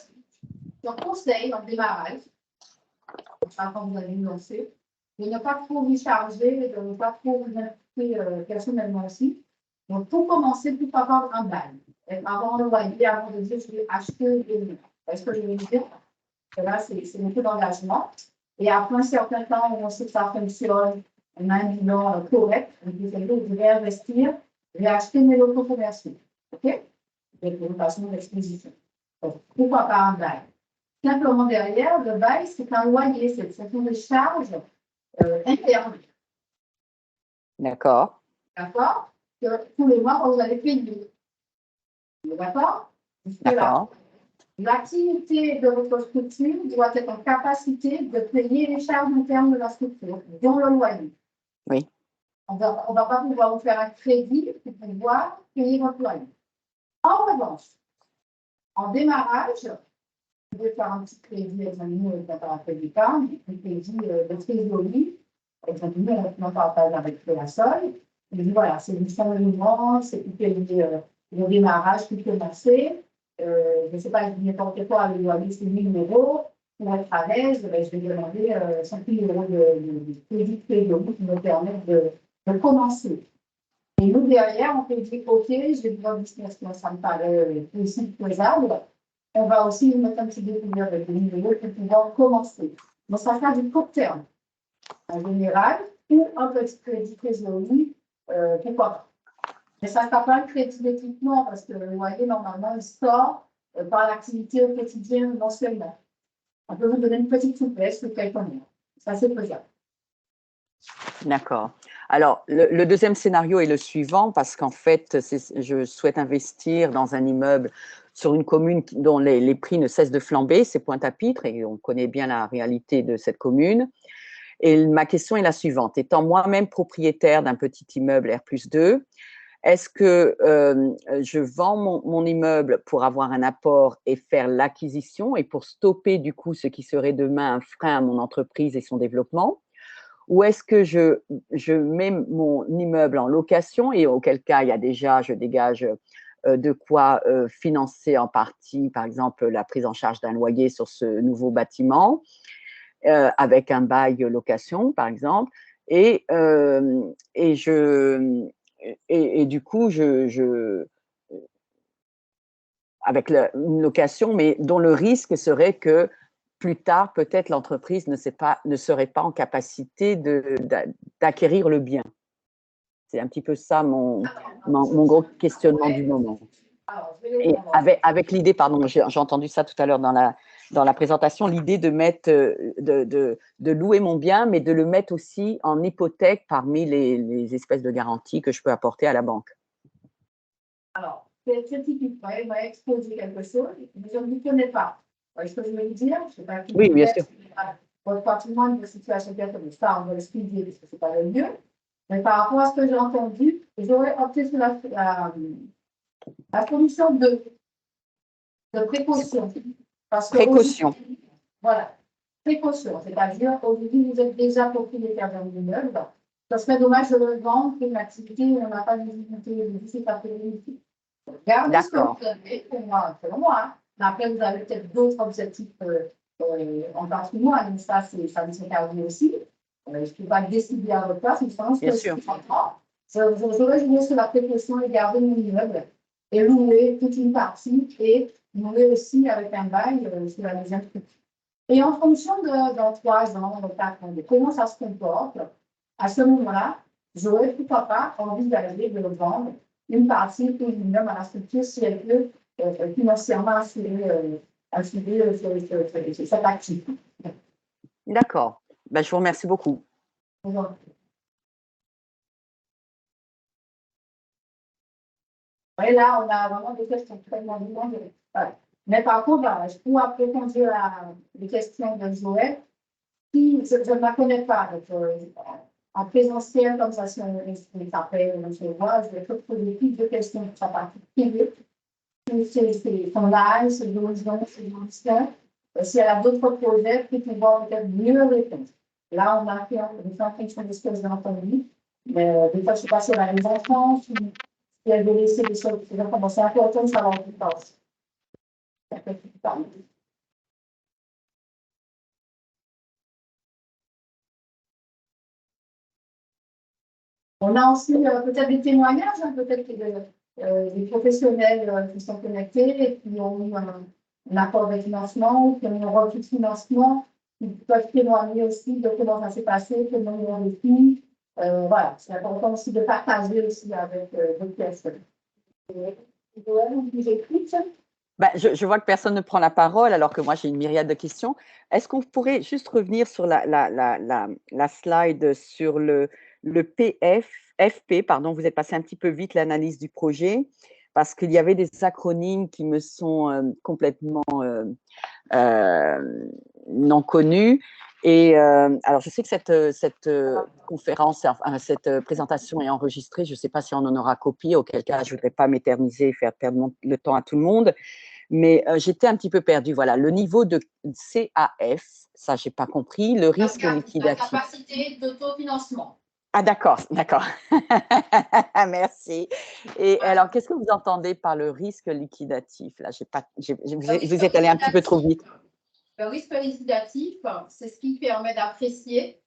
je conseille en démarrage, quand vous allez nous lancer, de ne pas trop vous charger, de ne pas trop vous impliquer personnellement aussi. Donc, pour commencer, pourquoi pas un bail. Avant le loyer, avant de dire je vais acheter des murs. Est-ce que je vais dire que là, c'est beaucoup d'engagement. Et après un certain temps, on sait que ça fonctionne, on a un bilan correct, donc vous devez investir, je vais acheter mes locaux commerciaux. OK? De façon d'exposition. Donc, pourquoi pas un bail? Simplement derrière, le bail, c'est un loyer, ce sont des charges internes. D'accord. D'accord? Que tous les mois, vous allez payer. D'accord? D'accord. L'activité de votre structure doit être en capacité de payer les charges internes de la structure, dont le loyer. Oui. On ne va pas pouvoir vous faire un crédit pour pouvoir payer votre loyer. En revanche, en démarrage, vous pouvez faire un petit crédit examiné par la crédit d'épargne, un crédit de trésorerie, examiné en partage avec la sol. Et voilà, c'est une somme de mouvement, c'est pour payer le démarrage qui commencer. Je ne sais pas, je dis n'importe quoi, le loyer, c'est 1 000 €. Pour être à l'aise, je vais demander 5 000 € de crédit de trésorerie qui me permettent de commencer. Et nous, derrière, on peut dire, OK, je vais pouvoir business, ça me paraît aussi faisable. On va aussi mettre un petit découvert avec des numéros pour pouvoir commencer. Donc, ça sera du court terme, en général, ou un petit crédit trésorerie, pourquoi pas. Mais ça ne sera pas le crédit d'équipement, parce que le loyer, normalement, il sort par l'activité au quotidien mensuellement. On peut vous donner une petite souplesse pour quelques mois. Ça, c'est faisable. D'accord. Alors, le deuxième scénario est le suivant, parce qu'en fait, je souhaite investir dans un immeuble sur une commune dont les prix ne cessent de flamber, c'est Pointe-à-Pitre, et on connaît bien la réalité de cette commune. Et ma question est la suivante. Étant moi-même propriétaire d'un petit immeuble R+2, est-ce que je vends mon immeuble pour avoir un apport et faire l'acquisition et pour stopper du coup ce qui serait demain un frein à mon entreprise et son développement? Ou est-ce que je mets mon immeuble en location et auquel cas, il y a déjà, je dégage de quoi financer en partie, par exemple, la prise en charge d'un loyer sur ce nouveau bâtiment, avec un bail location, par exemple, et du coup, avec une location, mais dont le risque serait que plus tard, peut-être l'entreprise ne serait pas en capacité d'acquérir le bien. C'est un petit peu ça mon gros questionnement du moment. Et avec l'idée, pardon, j'ai entendu ça tout à l'heure dans la présentation, l'idée de mettre, de louer mon bien, mais de le mettre aussi en hypothèque parmi les espèces de garanties que je peux apporter à la banque. Alors, c'est typique, il m'a exposé quelque chose, mais je ne vous connais pas. Vous voyez ce que je veux dire? Je ne sais pas qui Oui, bien sûr. Votre patrimoine de situation comme ça, on va l'expliquer parce que ce n'est pas le mieux. Mais par rapport à ce que j'ai entendu, j'aurais opté sur la solution de précaution. Parce que précaution. Voilà, précaution. C'est-à-dire, aujourd'hui, vous êtes déjà propriétaire d'un immeuble. Ce serait dommage de le vendre pour une activité où on n'a pas de visibilité, c'est pas bénéfique. Gardez ce que vous avez, selon moi. Mais après, vous avez peut-être d'autres objectifs en patrimoine, mais ça nous interdit aussi. Je ne peux pas décider à votre place, mais je pense que je comprends. J'aurais joué sur la précaution et garder mon immeuble et louer toute une partie et louer aussi avec un bail sur la deuxième structure. Et en fonction dans 3 ans, dans 4 ans, de comment ça se comporte, à ce moment-là, j'aurais pourquoi pas envisagé de vendre une partie pour l'immeuble à la structure si elle peut financièrement assurer cet actif. D'accord. Ben, je vous remercie beaucoup. Et là, on a vraiment des questions très longues. Mais par contre, je pourrais répondre à des questions de Joël. Si je ne la connais pas, donc, en présentiel, comme ça, si on s'appelle, on se voit, je vais te poser plus de questions sur sa partie privée. C'est son âge, ses besoins, ses ambitions. Si elle a d'autres projets, pour pouvoir peut-être mieux répondre. Là, on a fait en fonction de ce que j'ai entendu. Mais des fois, je ne sais pas si elle a les enfants, si elle veut laisser des choses. C'est important de savoir ce qui passe. On a aussi peut-être des témoignages, peut-être des professionnels qui sont connectés et qui ont eu un accord de financement ou qui ont eu un refus de financement, qui peuvent témoigner aussi de comment ça s'est passé, comment ils ont vécu. Voilà, c'est important aussi de partager aussi avec d'autres personnes. Joël, vous écoutez? Je vois que personne ne prend la parole alors que moi j'ai une myriade de questions. Est-ce qu'on pourrait juste revenir sur la slide sur le FP, pardon, vous êtes passé un petit peu vite l'analyse du projet parce qu'il y avait des acronymes qui me sont complètement non connus. Et alors, je sais que cette conférence, enfin, cette présentation est enregistrée. Je ne sais pas si on en aura copie, auquel cas je ne voudrais pas m'éterniser et faire perdre le temps à tout le monde. Mais j'étais un petit peu perdue. Voilà, le niveau de CAF, ça, je n'ai pas compris. Le risque liquidatif. La capacité d'autofinancement. Ah, d'accord, d'accord. Merci. Et alors, qu'est-ce que vous entendez par le risque liquidatif? Là, vous êtes allé un petit peu trop vite. Le risque liquidatif, c'est ce qui permet d'apprécier,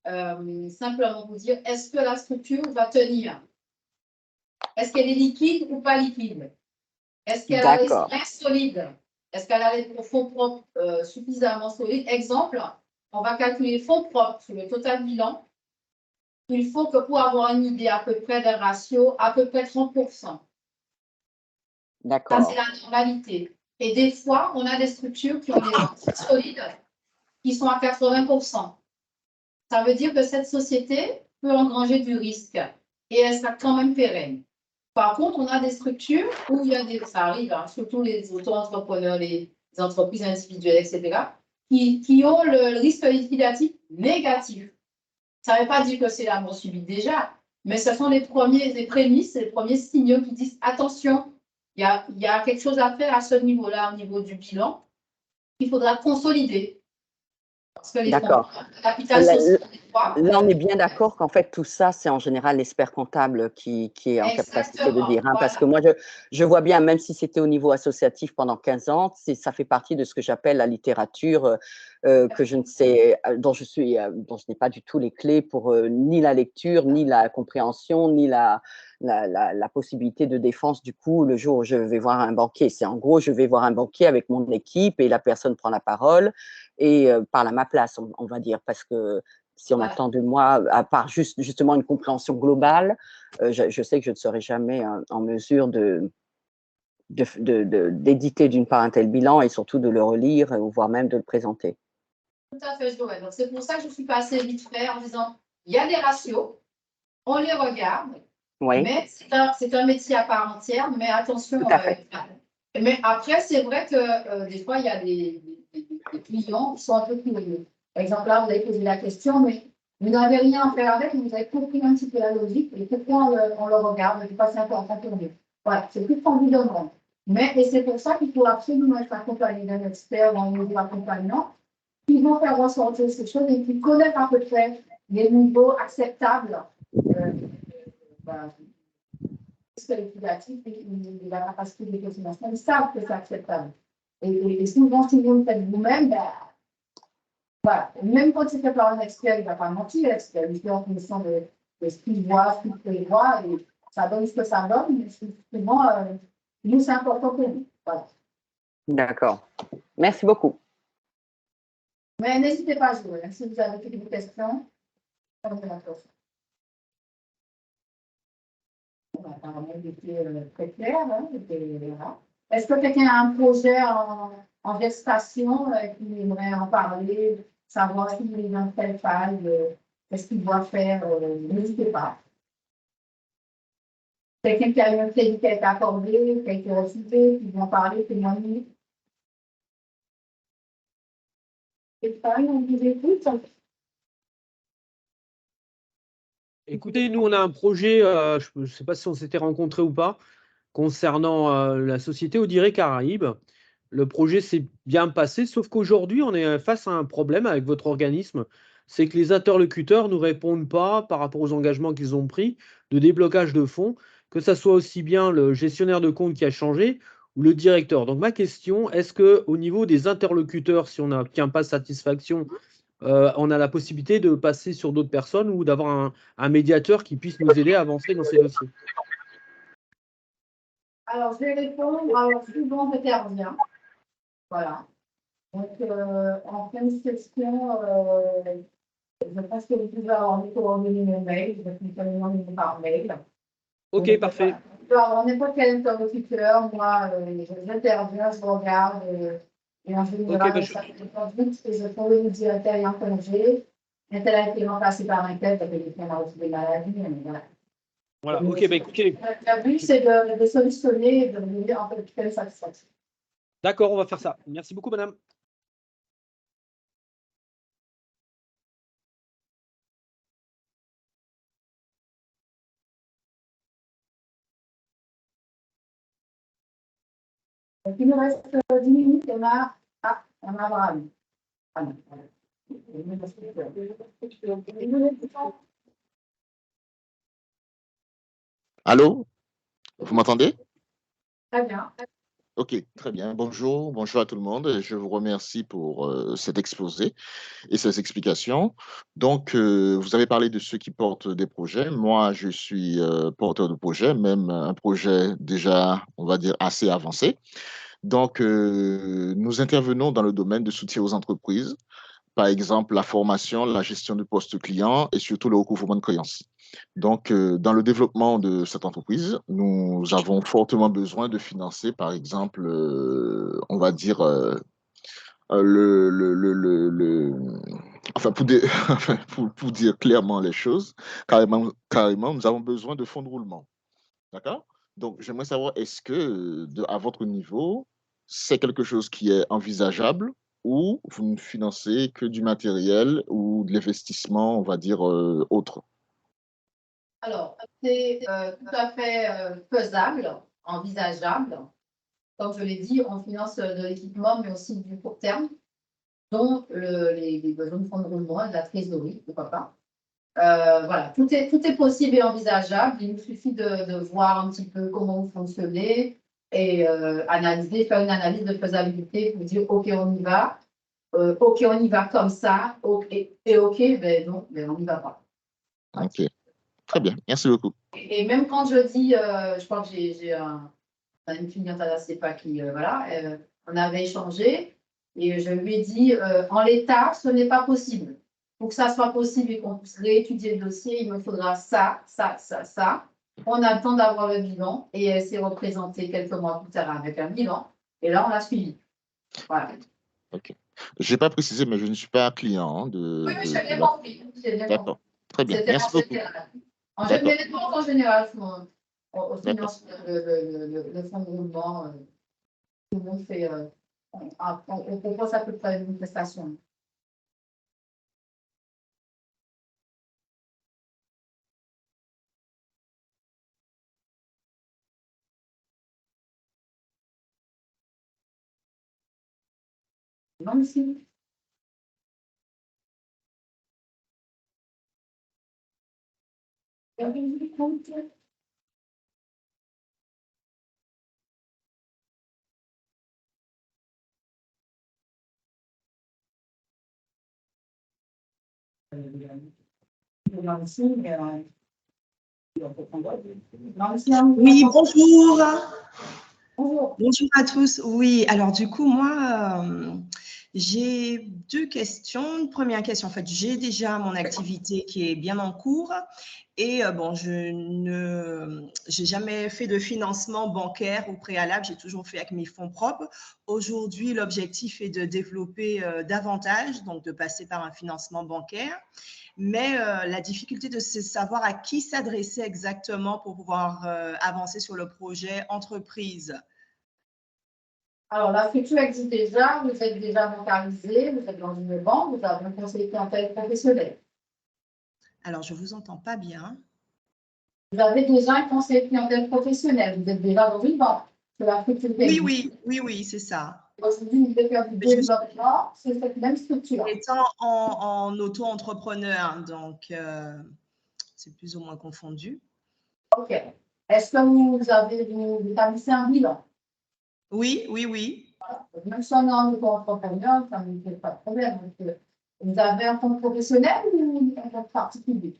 simplement vous dire, est-ce que la structure va tenir? Est-ce qu'elle est liquide ou pas liquide? Est-ce qu'elle a les restes solides? Est-ce qu'elle a les fonds propres suffisamment solides? Exemple, on va calculer les fonds propres sur le total bilan. Il faut que pour avoir une idée à peu près d'un ratio, à peu près 30%. D'accord. Ça, c'est la normalité. Et des fois, on a des structures qui ont des restes solides qui sont à 80%. Ça veut dire que cette société peut engranger du risque et elle sera quand même pérenne. Par contre, on a des structures où il y a ça arrive, hein, surtout les auto-entrepreneurs, les entreprises individuelles, etc., qui ont le risque liquidatif négatif. Ça ne veut pas dire que c'est la mort subite déjà, mais ce sont les prémices, les premiers signaux qui disent attention, il y a quelque chose à faire à ce niveau-là, au niveau du bilan, qu'il faudra consolider. Parce que les fonds, capital social, là, on est bien d'accord qu'en fait, tout ça, c'est en général l'expert comptable qui est en capacité de dire. Hein, parce que moi, je vois bien, même si c'était au niveau associatif pendant 15 ans, ça fait partie de ce que j'appelle la littérature, que je ne sais, dont je n'ai pas du tout les clés pour ni la lecture, ni la compréhension, ni la possibilité de défense du coup le jour où je vais voir un banquier. C'est en gros, je vais voir un banquier avec mon équipe et la personne prend la parole et parle à ma place, on va dire, parce que si on attend de moi, à part justement une compréhension globale, je sais que je ne serai jamais en mesure d'éditer d'une part un tel bilan et surtout de le relire, ou voire même de le présenter. Tout à fait, Joël. Donc, c'est pour ça que je suis passée vite fait en disant, il y a des ratios, on les regarde, mais c'est un métier à part entière, mais attention. Mais après, c'est vrai que des fois, il y a des clients qui sont un peu curieux. Par exemple, là, vous avez posé la question, mais vous n'avez rien à faire avec, mais vous avez compris un petit peu la logique et pourquoi on le regarde, de passer un peu en tourner. Voilà, c'est plus environnement. Et c'est pour ça qu'il faut absolument être accompagné d'un expert dans le niveau accompagnant qui vont faire ressortir ces choses et qui connaissent à peu près les niveaux acceptables liquidatif et la capacité de financement. Ils savent que c'est acceptable. Et souvent, si vous le faites vous-même, voilà. Même quand c'est fait par un expert, il ne va pas mentir, l'expert. Il fait en fonction de ce qu'il voit, ce qu'il prévoit, et ça donne ce que ça donne, mais souvent, nous, c'est important pour nous. Voilà. D'accord. Merci beaucoup. Mais n'hésitez pas à jouer. Si vous avez des questions, on va la prochaine. Apparemment, il était très clair. Hein, est-ce que quelqu'un a un projet en gestation et qui aimerait en parler, savoir s'il est dans telle phase, qu'est-ce qu'il doit faire, n'hésitez pas. Quelqu'un qui a eu un crédit qui a été accordé, qui a été refusé, qui vient parler, témoigner. Et pareil, on vous écoute. Écoutez, nous, on a un projet, je ne sais pas si on s'était rencontrés ou pas, concernant la société Audiré Caraïbes. Le projet s'est bien passé, sauf qu'aujourd'hui, on est face à un problème avec votre organisme. C'est que les interlocuteurs ne nous répondent pas par rapport aux engagements qu'ils ont pris de déblocage de fonds, que ce soit aussi bien le gestionnaire de compte qui a changé ou le directeur. Donc ma question, est-ce qu'au niveau des interlocuteurs, si on n'obtient pas satisfaction, on a la possibilité de passer sur d'autres personnes ou d'avoir un médiateur qui puisse nous aider à avancer dans ces dossiers? Alors, je vais répondre. Alors, souvent, j'interviens. Voilà. Donc, en fin de question, je pense que vous pouvez avoir des coordonnées de mail. Je vais vous donner par mail. Ok, donc, parfait. peux avoir n'importe quel interlocuteur. Moi, j'interviens, je regarde. Et en général, ça fait vite et je pourrais vous dire un tel est en congé, un tel a été remplacé par un tel, parce que les a reçu des maladies. Voilà. Voilà, ok, bah écoutez. Le but, c'est de solutionner et de venir en fait quelle satisfaction. D'accord, on va faire ça. Merci beaucoup, madame. Donc, il nous reste 10 minutes. On a Abraham. Ah non, voilà. Allô? Vous m'entendez? Très bien. Ok, très bien. Bonjour, bonjour à tout le monde. Je vous remercie pour cet exposé et ces explications. Donc, vous avez parlé de ceux qui portent des projets. Moi, je suis porteur de projet, même un projet déjà, on va dire, assez avancé. Donc, nous intervenons dans le domaine de soutien aux entreprises, par exemple la formation, la gestion du poste client et surtout le recouvrement de créances. Donc, dans le développement de cette entreprise, nous avons fortement besoin de financer, par exemple, on va dire, enfin, pour dire clairement les choses, carrément, nous avons besoin de fonds de roulement. D'accord? Donc, j'aimerais savoir, est-ce que, à votre niveau, c'est quelque chose qui est envisageable ou vous ne financez que du matériel ou de l'investissement, on va dire, autre? Alors, c'est tout à fait faisable, envisageable. Comme je l'ai dit, on finance de l'équipement, mais aussi du court terme, dont les besoins de fonds de roulement et de la trésorerie, pourquoi pas. Voilà, tout est possible et envisageable. Il nous suffit de voir un petit peu comment vous fonctionnez et faire une analyse de faisabilité pour dire OK, on y va. OK, on y va comme ça. Et OK, ben non, ben on n'y va pas. Ok, très bien. Merci beaucoup. Et même quand je dis, je crois que j'ai une cliente à la CEPA qui, voilà, on avait échangé et je lui ai dit, en l'état, ce n'est pas possible. Pour que ça soit possible et qu'on puisse réétudier le dossier, il me faudra ça, ça, ça, ça. On attend d'avoir le bilan et elle s'est représentée quelques mois plus tard avec un bilan. Et là, on l'a suivi. Voilà. Ok. Je n'ai pas précisé, mais je ne suis pas client Oui, oui, j'ai bien la... compris. D'accord. Très bien. C'était en Merci beaucoup. général. D'accord. En général, au D'accord. financement, le fonds de roulement, tout le monde fait, on propose à peu près une prestation. Non, ici. Oui, bonjour. Bonjour. Bonjour à tous. Oui, alors du coup, moi, j'ai deux questions. Une première question, en fait, j'ai déjà mon activité qui est bien en cours et bon, j'ai jamais fait de financement bancaire au préalable, j'ai toujours fait avec mes fonds propres. Aujourd'hui, l'objectif est de développer davantage, donc de passer par un financement bancaire. Mais la difficulté de savoir à qui s'adresser exactement pour pouvoir avancer sur le projet entreprise. Alors, la structure existe déjà, vous êtes déjà bancarisé, vous êtes dans une banque, vous avez un conseiller clientèle professionnel. Alors, je ne vous entends pas bien. Vous avez déjà un conseiller clientèle professionnel, vous êtes déjà dans une banque. La structure Oui, c'est ça. Aujourd'hui, vous devez faire du développement, c'est cette même structure. Étant en auto-entrepreneur, donc c'est plus ou moins confondu. OK. Est-ce que vous établissez un bilan? Oui. Voilà. Même si on est en auto-entrepreneur, ça ne fait pas de problème. Donc, vous avez un compte professionnel ou un compte particulier?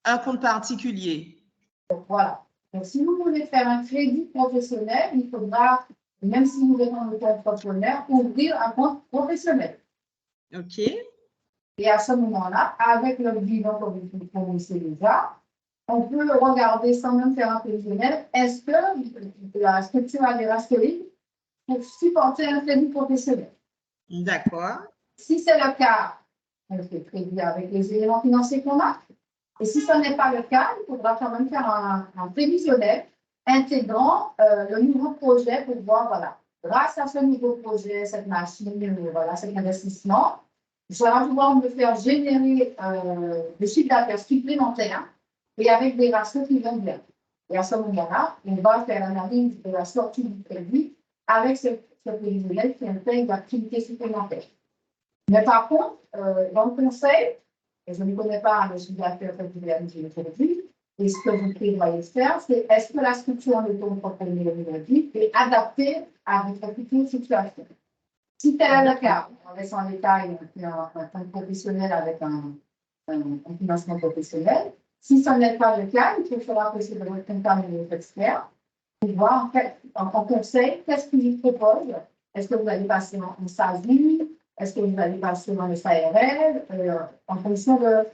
Un compte particulier. Donc, voilà. Donc, si vous voulez faire un crédit professionnel, il faudra, même si vous êtes en auto-entrepreneur, ouvrir un compte professionnel. OK. Et à ce moment-là, avec le bilan que vous fournissez déjà, on peut regarder sans même faire un prévisionnel, est-ce que la structure a des rastreries pour supporter un crédit professionnel? D'accord. Si c'est le cas, on fait prévu avec les éléments financiers qu'on a. Et si ce n'est pas le cas, il faudra quand même faire un prévisionnel intégrant le nouveau projet pour voir, voilà, grâce à ce nouveau projet, cette machine, voilà, cet investissement, je vais pouvoir me faire générer des chiffres d'affaires supplémentaires et avec des ratios qui vont bien. Et à ce moment-là, on va faire l'analyse de la sortie du crédit avec ce prévisionnel qui intègre l'activité supplémentaire. Mais par contre, dans le conseil, et je ne connais pas le chiffre d'affaires que vous avez dit aujourd'hui, et ce que vous prévoyez de faire, c'est est-ce que la structure de ton propriétaire est adaptée à votre future situation? Si tel est le cas, on laisse en l'état un professionnel avec un financement professionnel. Si ce n'est pas le cas, il faudra que c'est de votre comptable et de votre expert pour voir en fait, en conseil, qu'est-ce qu'il vous propose. Est-ce que vous allez passer en SASU? Est-ce que vous allez passer dans le SARL? En fonction de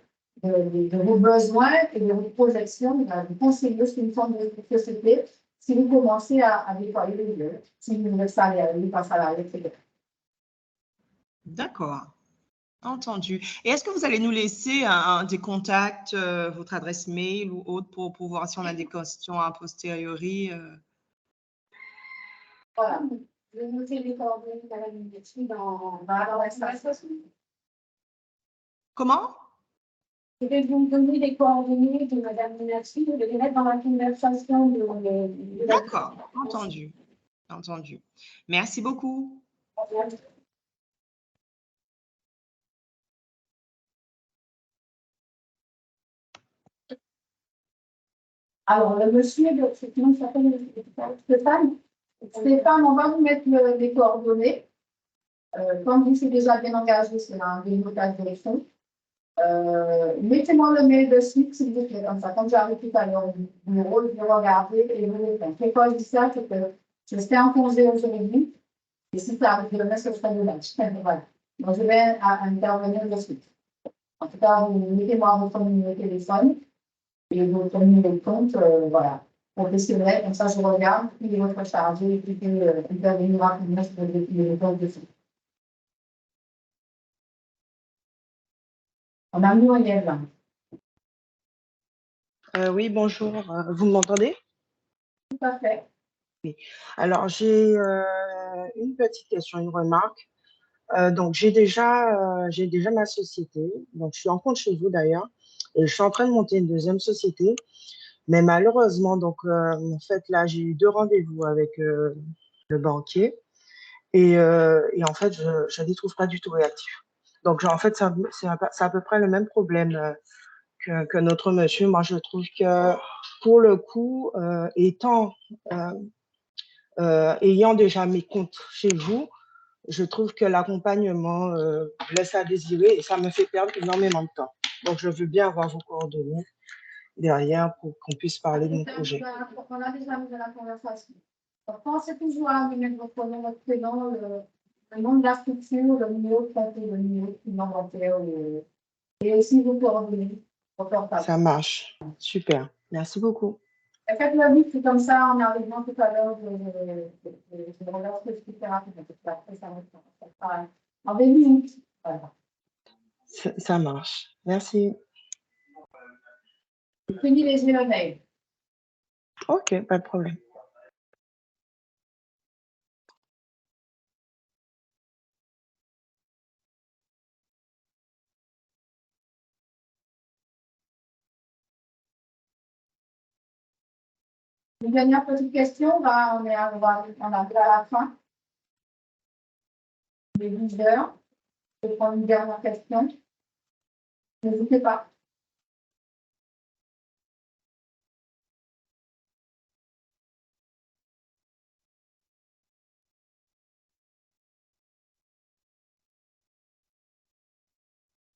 vos besoins et de vos projections, vous allez vous conseiller sur une forme de société si vous commencez à déployer les deux, si vous êtes salarié, pas salarié, etc. D'accord. Entendu. Et est-ce que vous allez nous laisser des contacts, votre adresse mail ou autre pour voir si on a des questions a posteriori? Voilà. Je vais noter les coordonnées de la dessus dans la station. Comment? Je vais vous donner les coordonnées de Mme Minati, je vais les mettre dans la conversation de la. D'accord, entendu. Entendu. Merci beaucoup. Alors, le monsieur, effectivement, il s'appelle Stéphane. Stéphane, on va vous mettre les coordonnées. Comme vous, c'est déjà bien engagé, c'est un dénotage de fonds. Mettez-moi le mail de suite, s'il vous plaît, comme ça. Quand j'arrive tout à l'heure du bureau, je vais regarder et vous répondre. Pourquoi je dis ça? C'est que je serai en congé aujourd'hui. Et si ça arrive demain, ce sera le match. Voilà. Donc, je vais intervenir de suite. En tout cas, mettez-moi votre numéro de téléphone et votre numéro de compte, voilà, professionnel. Comme ça, je regarde, puis votre chargé, et puis intervenir rapidement sur le compte de suite. On a mis Muriel là. Oui, bonjour. Vous m'entendez? Tout à fait. Oui. Alors, j'ai une petite question, une remarque. Donc, j'ai déjà ma société. Donc, je suis en compte chez vous d'ailleurs. Et je suis en train de monter une deuxième société. Mais malheureusement, donc, en fait, là, j'ai eu 2 rendez-vous avec le banquier. Et en fait, je ne les trouve pas du tout réactifs. Donc, en fait, c'est à peu près le même problème que notre monsieur. Moi, je trouve que pour le coup, ayant déjà mes comptes chez vous, je trouve que l'accompagnement laisse à désirer et ça me fait perdre énormément de temps. Donc, je veux bien avoir vos coordonnées derrière pour qu'on puisse parler de mon projet. On a déjà mis dans la conversation. Donc, pensez toujours à mettre votre nom, votre prénom, le nom de la structure, le numéro de compte, le numéro de client bancaire et aussi vos coordonnées. Ça marche. Super. Merci beaucoup. Faites-le vite, c'est comme ça, en arrivant tout à l'heure, je regarde ce que je peux faire rapidement. Après, ça va en 2 minutes. Voilà. Ça marche. Merci. Je privilégie le mail. OK, pas de problème. Une dernière petite question, on arrive à la fin des 12 heures. Je vais prendre une dernière question. N'hésitez pas.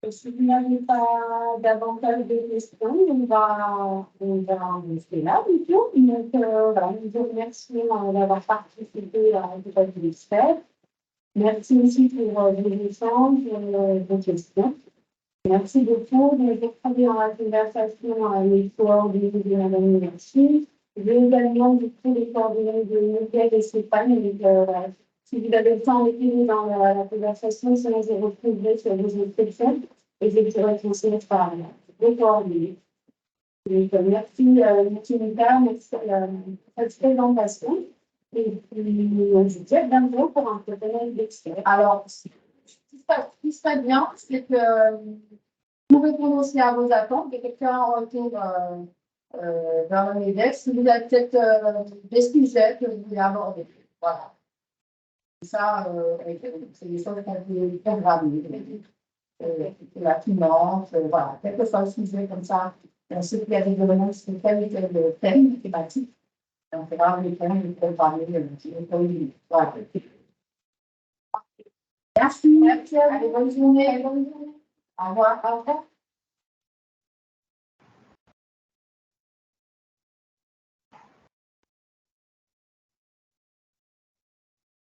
Si vous n'avez pas davantage de questions, on va rester là, du coup. Donc, voilà, nous vous remercions d'avoir participé à cette expert. Merci aussi pour vos échanges, vos questions. Merci beaucoup. Donc, je prends dans la conversation les coordonnées de Madame Merci. J'ai également du coup les coordonnées de Miguel et Stéphane. Donc, si vous avez le temps, mettez-les dans la conversation, sinon je retrouverai sur vos inscriptions et je pourrai transmettre par les coordonnées. Donc, merci, Mika, merci pour cette présentation. Et puis, je vous dis à bientôt pour un panel d'experts. Alors, ce qui serait bien, c'est que vous répondez aussi à vos attentes, que quelqu'un en retour vers le MEDEC, si vous avez peut-être des sujets que vous voulez aborder. Voilà. Ça, c'est des choses qu'on peut programmer. La finance, voilà, quel que soit le sujet comme ça, ceux qui avaient demandé sur tel ou tel thème thématique, on fera les thèmes, les programmer, voilà. Merci. Merci. Allez, bonne journée. Au revoir. Au revoir.